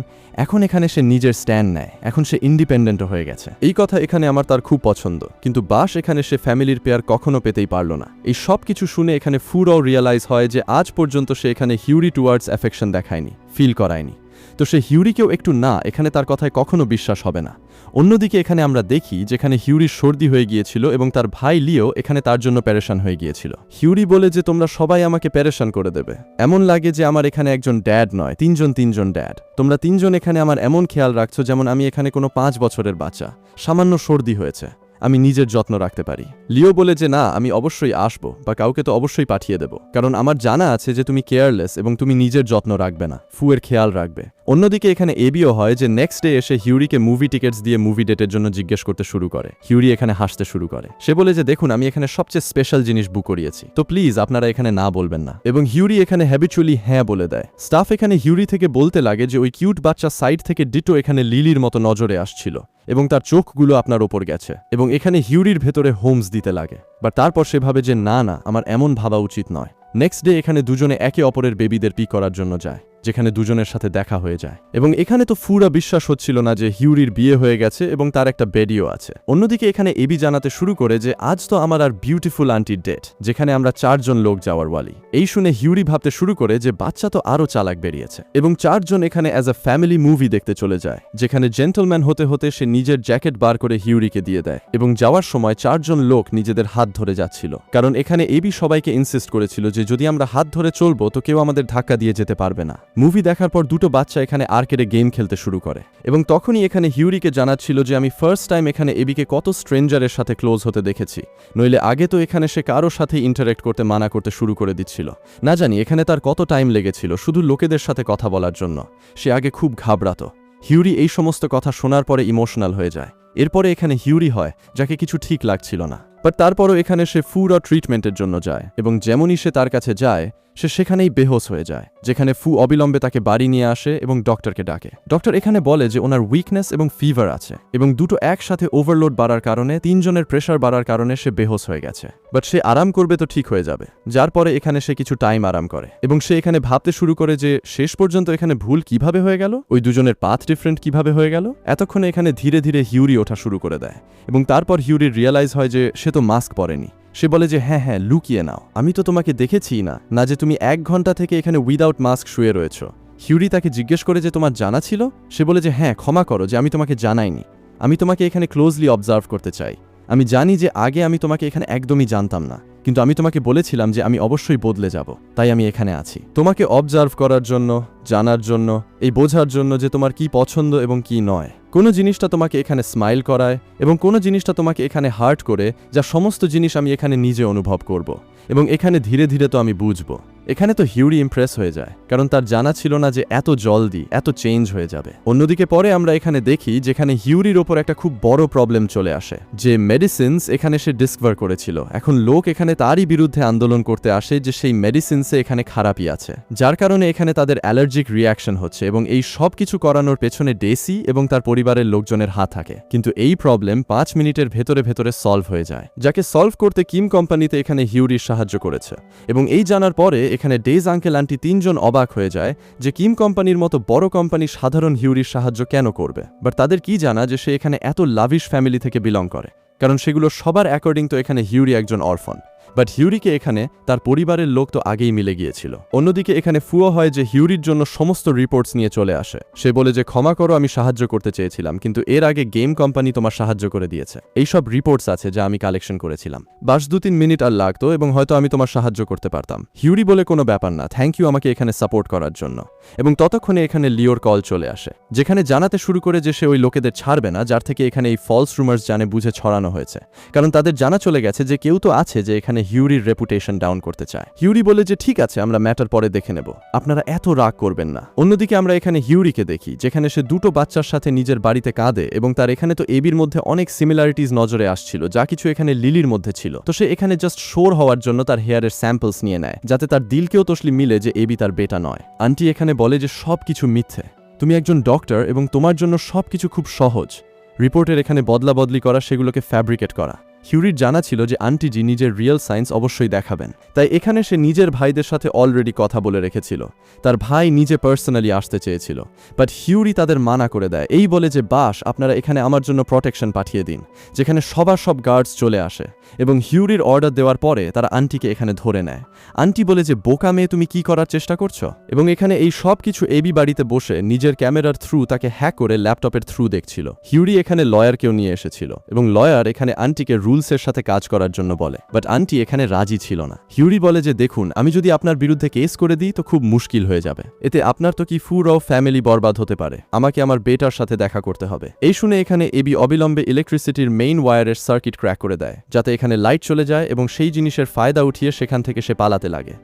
এখানে সে নিজের স্ট্যান্ড নেয়, এখন সে ইন্ডিপেন্ডেন্টও হয়ে গেছে। এই কথা এখানে আমার তার খুব পছন্দ, কিন্তু বাস এখানে সে ফ্যামিলির পেয়ার কখনো পেতেই পারল না। এই সব কিছু শুনে এখানে ফুরাও রিয়ালাইজ হয় যে আজ পর্যন্ত সে এখানে হিউরি টুয়ার্ডস অ্যাফেকশন দেখায়নি, ফিল করায়নি, তো সে হিউরিকেও একটু না, এখানে তার কথায় কখনো বিশ্বাস হবে না। অন্যদিকে এখানে আমরা দেখি যেখানে হিউরির সর্দি হয়ে গিয়েছিল এবং তার ভাই লিও এখানে তার জন্য প্যারেশান হয়ে গিয়েছিল। হিউরি বলে যে তোমরা সবাই আমাকে প্যারেশান করে দেবে, এমন লাগে যে আমার এখানে একজন ড্যাড নয়, তিনজন ড্যাড। তোমরা তিনজন এখানে আমার এমন খেয়াল রাখছো যেমন আমি এখানে কোনো 5 বছরের বাচ্চা, সামান্য সর্দি হয়েছে, আমি নিজের যত্ন রাখতে পারি। লিও বলে যে না, আমি অবশ্যই আসবো বা কাউকে তো অবশ্যই পাঠিয়ে দেব, কারণ আমার জানা আছে যে তুমি কেয়ারলেস এবং তুমি নিজের যত্ন রাখবে না, ফুয়ের খেয়াল রাখবে। অন্যদিকে এখানে এবিও হয় যে নেক্সট ডে এসে হিউরিকে মুভি টিকেটস দিয়ে মুভি ডেটের জন্য জিজ্ঞেস করতে শুরু করে। হিউরি এখানে হাসতে শুরু করে, সে বলে যে দেখুন আমি এখানে সবচেয়ে স্পেশাল জিনিস বুক করিয়েছি, তো প্লিজ আপনারা এখানে না বলবেন না। এবং হিউরি এখানে হ্যাবিচুয়ালি হ্যাঁ বলে দেয়। স্টাফ এখানে হিউরি থেকে বলতে লাগে যে ওই কিউট বাচ্চা সাইড থেকে ডিটো এখানে লিলির মতো নজরে আসছিল এবং তার চোখগুলো আপনার ওপর গেছে, এবং এখানে হিউরির ভেতরে হোমস দিতে লাগে। বাট তারপর সে ভাবে যে না না, আমার এমন ভাবা উচিত নয়। নেক্সট ডে এখানে দুজনে একে অপরের বেবিদের পিক করার জন্য যায়, যেখানে দুজনের সাথে দেখা হয়ে যায়। এবং এখানে তো পুরা বিশ্বাস হচ্ছিল না যে হিউরির বিয়ে হয়ে গেছে এবং তার একটা বেডিও আছে। অন্যদিকে এখানে এবি জানাতে শুরু করে যে আজ তো আমার আর বিউটিফুল আন্টির ডেট, যেখানে আমরা 4 জন লোক যাওয়ার ওয়ালি। এই শুনে হিউরি ভাবতে শুরু করে যে বাচ্চা তো আরো চালাক বেরিয়েছে, এবং 4 জন এখানে অ্যাজ আ ফ্যামিলি মুভি দেখতে চলে যায়, যেখানে জেন্টলম্যান হতে হতে সে নিজের জ্যাকেট বার করে হিউরিকে দিয়ে দেয়। এবং যাওয়ার সময় 4 জন লোক নিজেদের হাত ধরে যাচ্ছিল, কারণ এখানে এবি সবাইকে ইনসিস্ট করেছিল যে যদি আমরা হাত ধরে চলবো তো কেউ আমাদের ধাক্কা দিয়ে যেতে পারবে না। মুভি দেখার পর দুটো বাচ্চা এখানে আর্কেডে গেম খেলতে শুরু করে, এবং তখনই এখানে হিউরিকে জানাচ্ছিল যে আমি ফার্স্ট টাইম এখানে এবিকে কত স্ট্রেঞ্জারের সাথে ক্লোজ হতে দেখেছি, নইলে আগে তো এখানে সে কারোর সাথে ইন্টারেক্ট করতে মানা করতে শুরু করে দিচ্ছিল। না জানি এখানে তার কত টাইম লেগেছিল শুধু লোকেদের সাথে কথা বলার জন্য। সে আগে খুব ঘাবড়াতো। হিউরি এই সমস্ত কথা শোনার পরে ইমোশনাল হয়ে যায়। এরপরে এখানে হিউরি হয় যাকে কিছু ঠিক লাগছিল না, বাট তারপরও এখানে সে ফুরা ট্রিটমেন্টের জন্য যায়, এবং যেমনই সে তার কাছে যায় সে সেখানেই বেহোশ হয়ে যায়, যেখানে ফু অবিলম্বে তাকে বাড়ি নিয়ে আসে এবং ডক্টরকে ডাকে। ডক্টর এখানে বলে যে ওনার উইকনেস এবং ফিভার আছে, এবং দুটো একসাথে ওভারলোড বাড়ার কারণে 3 জনের প্রেশার বাড়ার কারণে সে বেহোশ হয়ে গেছে। বাট সে আরাম করবে তো ঠিক হয়ে যাবে, যার পরে এখানে সে কিছু টাইম আরাম করে, এবং সে এখানে ভাবতে শুরু করে যে শেষ পর্যন্ত এখানে ভুল কিভাবে হয়ে গেল, ওই দুজনের পাথ ডিফারেন্ট কিভাবে হয়ে গেল। এতক্ষণে এখানে ধীরে ধীরে হিউরি ওঠা শুরু করে দেয়, এবং তারপর হিউরির রিয়ালাইজ হয় যে সে তো মাস্ক পরেনি। সে বলে যে হ্যাঁ হ্যাঁ, লুকিয়ে নাও, আমি তো তোমাকে দেখেছি না যে তুমি 1 ঘন্টা থেকে এখানে উইদাউট মাস্ক শুয়ে রয়েছ। হিউরি তাকে জিজ্ঞেস করে যে তোমার জানা ছিল? সে বলে যে হ্যাঁ, ক্ষমা করো যে আমি তোমাকে জানাইনি, আমি তোমাকে এখানে ক্লোজলি অবজার্ভ করতে চাই। আমি জানি যে আগে আমি তোমাকে এখানে একদমই জানতাম না, কিন্তু আমি তোমাকে বলেছিলাম যে আমি অবশ্যই বদলে যাব, তাই আমি এখানে আছি তোমাকে অবজার্ভ করার জন্য, জানার জন্য, এই বোঝার জন্য যে তোমার কি পছন্দ এবং কি নয়। কোনো জিনিসটা তোমাকে এখানে স্মাইল করায় এবং কোনো জিনিসটা তোমাকে এখানে হার্ট করে, যা সমস্ত জিনিস আমি এখানে নিজে অনুভব করব, এবং এখানে ধীরে ধীরে তো আমি বুঝবো। এখানে তো হিউরি ইমপ্রেস হয়ে যায়, কারণ তার জানা ছিল না যে এত জলদি এত চেঞ্জ হয়ে যাবে। অন্যদিকে পরে আমরা এখানে দেখি যেখানে হিউরির ওপর একটা খুব বড় প্রবলেম চলে আসে, যে মেডিসিনস এখানে সে ডিসকভার করেছিল। এখন লোক এখানে তারই বিরুদ্ধে আন্দোলন করতে আসে যে সেই মেডিসিনসে এখানে খারাপই আছে, যার কারণে এখানে তাদের অ্যালার্জিক রিয়াকশন হচ্ছে, এবং এই সব কিছু করানোর পেছনে ডেসি এবং তার পরিবারের লোকজনের হাত থাকে। কিন্তু এই প্রবলেম 5 মিনিটের ভেতরে ভেতরে সলভ হয়ে যায়, যাকে সলভ করতে কিম কোম্পানিতে এখানে হিউরির সাহায্য করেছে। এবং এই জানার পরে এখানে ডেজ আঙ্কেল আন্টি 3 জন অবাক হয়ে যায় যে কিম কোম্পানির মতো বড় কোম্পানি সাধারণ হিউরির সাহায্য কেন করবে। বাট তাদের কি জানা যে সে এখানে এত লাভিশ ফ্যামিলি থেকে বিলং করে, কারণ সেগুলো সবার অ্যাকর্ডিং তো এখানে হিউরি একজন অরফন। বাট হিউরিকে এখানে তার পরিবারের লোক তো আগেই মিলে গিয়েছিল। অন্যদিকে এখানে ফুও হয় যে হিউরির জন্য সমস্ত রিপোর্টস নিয়ে চলে আসে। সে বলে যে ক্ষমা করো, আমি সাহায্য করতে চেয়েছিলাম, কিন্তু এর আগে গেম কোম্পানি তোমার সাহায্য করে দিয়েছে। এইসব রিপোর্টস আছে যা আমি কালেকশন করেছিলাম, বাস 2-3 মিনিট আর লাগতো এবং হয়তো আমি তোমার সাহায্য করতে পারতাম। হিউরি বলে কোনো ব্যাপার না, থ্যাংক ইউ আমাকে এখানে সাপোর্ট করার জন্য। এবং ততক্ষণে এখানে লিওর কল চলে আসে, যেখানে জানাতে শুরু করে যে সে ওই লোকেদের ছাড়বে না যার থেকে এখানে এই ফলস রুমার্স জানে বুঝে ছড়ানো হয়েছে, কারণ তাদের জানা চলে গেছে যে কেউ তো আছে যে এখানে হিউরির রেপুটেশন ডাউন করতে চায়। হিউরি বলে যে ঠিক আছে, আমরা ম্যাটার পরে দেখে নেব, আপনারা এত রাগ করবেন না। অন্যদিকে আমরা এখানে হিউরিকে দেখি যেখানে সে 2টো বাচ্চার সাথে নিজের বাড়িতে কাঁদে, এবং তার এখানে তো এবির মধ্যে অনেক সিমিলারিটিস নজরে আসছিল, যা কিছু এখানে লিলির মধ্যে ছিল। তো সে এখানে জাস্ট শোর হওয়ার জন্য তার হেয়ারের স্যাম্পলস নিয়ে নেয়, যাতে তার দিলকেও তসলি মিলে যে এবি তার বেটা নয়। আন্টি এখানে বলে যে সব কিছু মিথ্যে, তুমি একজন ডক্টর এবং তোমার জন্য সব কিছু খুব সহজ। রিপোর্টের এখানে বদলা বদলি করা, সেগুলোকে ফ্যাব্রিকেট করা। হিউরির জানা ছিল যে আন্টিজি নিজের রিয়েল সায়েন্স অবশ্যই দেখাবেন, তাই এখানে সে নিজের ভাইদের সাথে অলরেডি কথা বলে রেখেছিল। তার ভাই নিজে পার্সোনালি আসতে চেয়েছিল, বাট হিউরি তাদের মানা করে দেয়, এই বলে যে বাস আপনারা এখানে আমার জন্য প্রোটেকশন পাঠিয়ে দিন, যেখানে সব গার্ডস চলে আসে। এবং হিউরির অর্ডার দেওয়ার পরে তারা আন্টিকে এখানে ধরে নেয়। আন্টি বলে যে বোকা মেয়ে, তুমি কি করার চেষ্টা করছো? এবং এখানে এই সব কিছু এবি বাড়িতে বসে নিজের ক্যামেরার থ্রু তাকে হ্যাক করে ল্যাপটপের থ্রু দেখছিল। হিউরি এখানে লয়ারকেও নিয়ে এসেছিল এবং লয়ার এখানে আন্টিকে রুলসের সাথে কাজ করার জন্য বলে, বাট আন্টি এখানে রাজি ছিল না। হিউরি বলে যে দেখুন, আমি যদি আপনার বিরুদ্ধে কেস করে দিই তো খুব মুশকিল হয়ে যাবে, এতে আপনার তো কি পুরো ফ্যামিলি বরবাদ হতে পারে, আমাকে আমার বেটার সাথে দেখা করতে হবে। এই শুনে এখানে এবি অবিলম্বে ইলেকট্রিসিটির মেইন ওয়্যারের সার্কিট ক্র্যাক করে দেয়, যাতে এখানে লাইট চলে যায় এবং সেই জিনিসের ফায়দা উঠিয়ে সেখান থেকে সে পালাতে লাগে।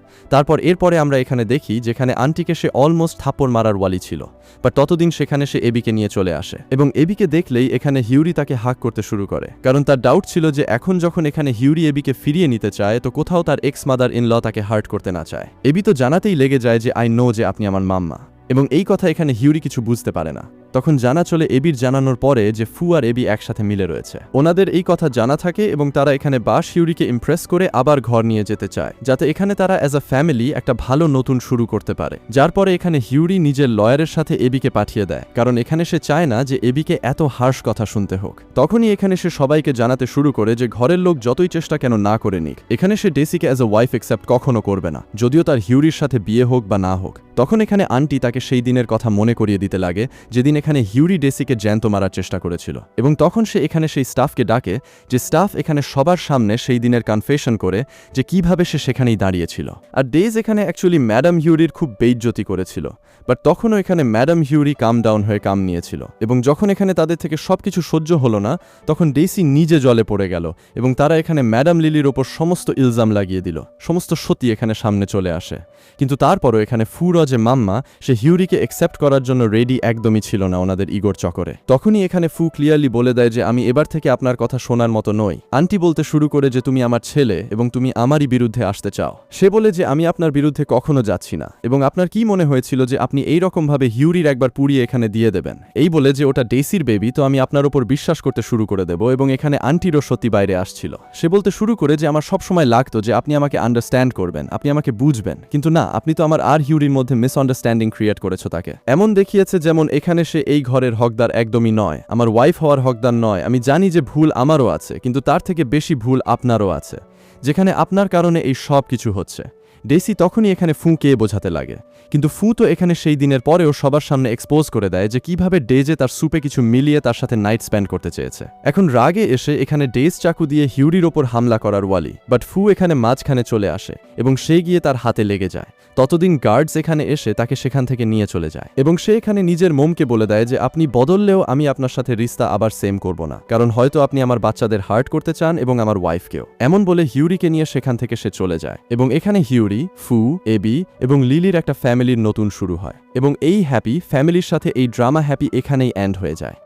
এরপরে আমরা এখানে দেখি যেখানে আন্টিকে সে অলমোস্ট থাপ্পড় মারার ওয়ালি ছিল, বাট ততদিন সেখানে সে এবিকে নিয়ে চলে আসে এবং এবিকে দেখলেই এখানে হিউরি তাকে হাক করতে শুরু করে, কারণ তার ডাউট ছিল যে এখন যখন এখানে হিউরি এবিকে ফিরিয়ে নিতে চায় তো কোথাও তার এক্স মাদার ইন ল তাকে হার্ট করতে না চায়। এবি তো জানাতেই লেগে যায় যে আই নো যে আপনি আমার মাম্মা, এবং এই কথা এখানে হিউরি কিছু বুঝতে পারে না। তখন জানা চলে এবির জানানোর পরে যে ফু আর এবি একসাথে মিলে রয়েছে। ওনাদের এই কথা জানা থাকে এবং তারা এখানে বাস হিউরিকে ইমপ্রেস করে আবার ঘর নিয়ে যেতে চায়, যাতে এখানে তারা অ্যাজ আ ফ্যামিলি একটা ভালো নতুন শুরু করতে পারে। যার পরে এখানে হিউরি নিজের লয়ারের সাথে এবিকে পাঠিয়ে দেয়, কারণ এখানে সে চায় না যে এবিকে এত হার্শ কথা শুনতে হোক। তখনই এখানে সে সবাইকে জানাতে শুরু করে যে ঘরের লোক যতই চেষ্টা কেন না করে নিক, এখানে সে ডেসিকে অ্যাজ আ ওয়াইফ অ্যাকসেপ্ট কখনো করবে না, যদিও তার হিউরির সাথে বিয়ে হোক বা না হোক। তখন এখানে আন্টি তাকে সেই দিনের কথা মনে করিয়ে দিতে লাগে যেদিন এখানে হিউরি ডেসিকে জ্যান্ত মারার চেষ্টা করেছিল, এবং তখন সে এখানে সেই স্টাফকে ডাকে যে স্টাফ এখানে সবার সামনে সেই দিনের কনফেশন করে যে কিভাবে সে সেখানেই দাঁড়িয়েছিল। আর ডেজ এখানে অ্যাকচুয়ালি ম্যাডাম হিউরির খুব বেইজ্জতি করেছিল, বাট তখনও এখানে ম্যাডাম হিউরি কাম ডাউন হয়ে কাম নিয়েছিল, এবং যখন এখানে তাদের থেকে সবকিছু সহ্য হলো না তখন ডেসি নিজে জলে পড়ে গেল এবং তারা এখানে ম্যাডাম লিলির ওপর সমস্ত ইলজাম লাগিয়ে দিল। সমস্ত সত্যি এখানে সামনে চলে আসে, কিন্তু তারপরও এখানে ফুর যে মাম্মা সে হিউরিকে অ্যাকসেপ্ট করার জন্য রেডি একদমই ছিল না ওনাদের ইগোর চক্করে। তখনই এখানে ফু ক্লিয়ারলি বলে দেয় যে আমি এবার থেকে আপনার কথা শোনার মতো নই। আন্টি বলতে শুরু করে যে তুমি আমার ছেলে এবং তুমি আমারই বিরুদ্ধে আসতে চাও। সে বলে যে আমি আপনার বিরুদ্ধে কখনো যাচ্ছি না, এবং আপনার কি মনে হয়েছিল যে আপনি এই রকমভাবে হিউরির একবার পুড়িয়ে এখানে দিয়ে দেবেন, এই বলে যে ওটা ডেসির বেবি, তো আমি আপনার ওপর বিশ্বাস করতে শুরু করে দেব। এবং এখানে আন্টিরও সত্যি বাইরে আসছিল। সে বলতে শুরু করে যে আমার সবসময় লাগতো যে আপনি আমাকে আন্ডারস্ট্যান্ড করবেন, আপনি আমাকে বুঝবেন, কিন্তু না, আপনি তো আমার আর হিউরির মধ্যে মিসআন্ডারস্ট্যান্ডিং ক্রিয়েট করেছো। তাকে এমন দেখিয়েছে যেমন এখানে সে এই ঘরের হকদার একদমই নয়, আমার ওয়াইফ হওয়ার হকদার নয়। আমি জানি যে ভুল আমারও আছে, কিন্তু তার থেকে বেশি ভুল আপনারও আছে, যেখানে আপনার কারণে এই সব কিছু হচ্ছে। ডেসি তখনই এখানে ফুঁকে বোঝাতে লাগে, কিন্তু ফু তো এখানে সেই দিনের পরেও সবার সামনে এক্সপোজ করে দেয় যে কিভাবে ডেজে তার সুপে কিছু মিলিয়ে তার সাথে নাইট স্পেন্ড করতে চেয়েছে। এখন রাগে এসে এখানে ডেজ চাকু দিয়ে হিউরির ওপর হামলা করার ওয়ালি, বাট ফু এখানে মাঝখানে চলে আসে এবং সে গিয়ে তার হাতে লেগে যায়। ততদিন গার্ডস এখানে এসে তাকে সেখান থেকে নিয়ে চলে যায় এবং সে এখানে নিজের মোমকে বলে দেয় যে আপনি বদললেও আমি আপনার সাথে রিস্তা আবার সেম করব না, কারণ হয়তো আপনি আমার বাচ্চাদের হার্ট করতে চান এবং আমার ওয়াইফকেও। এমন বলে হিউরিকে নিয়ে সেখান থেকে সে চলে যায় এবং এখানে হিউরি, ফু, এবি এবং লিলির একটা ফ্যামিলির নতুন শুরু হয়, এবং এই হ্যাপি ফ্যামিলির সাথে এই ড্রামা হ্যাপি এখানেই এন্ড হয়ে যায়।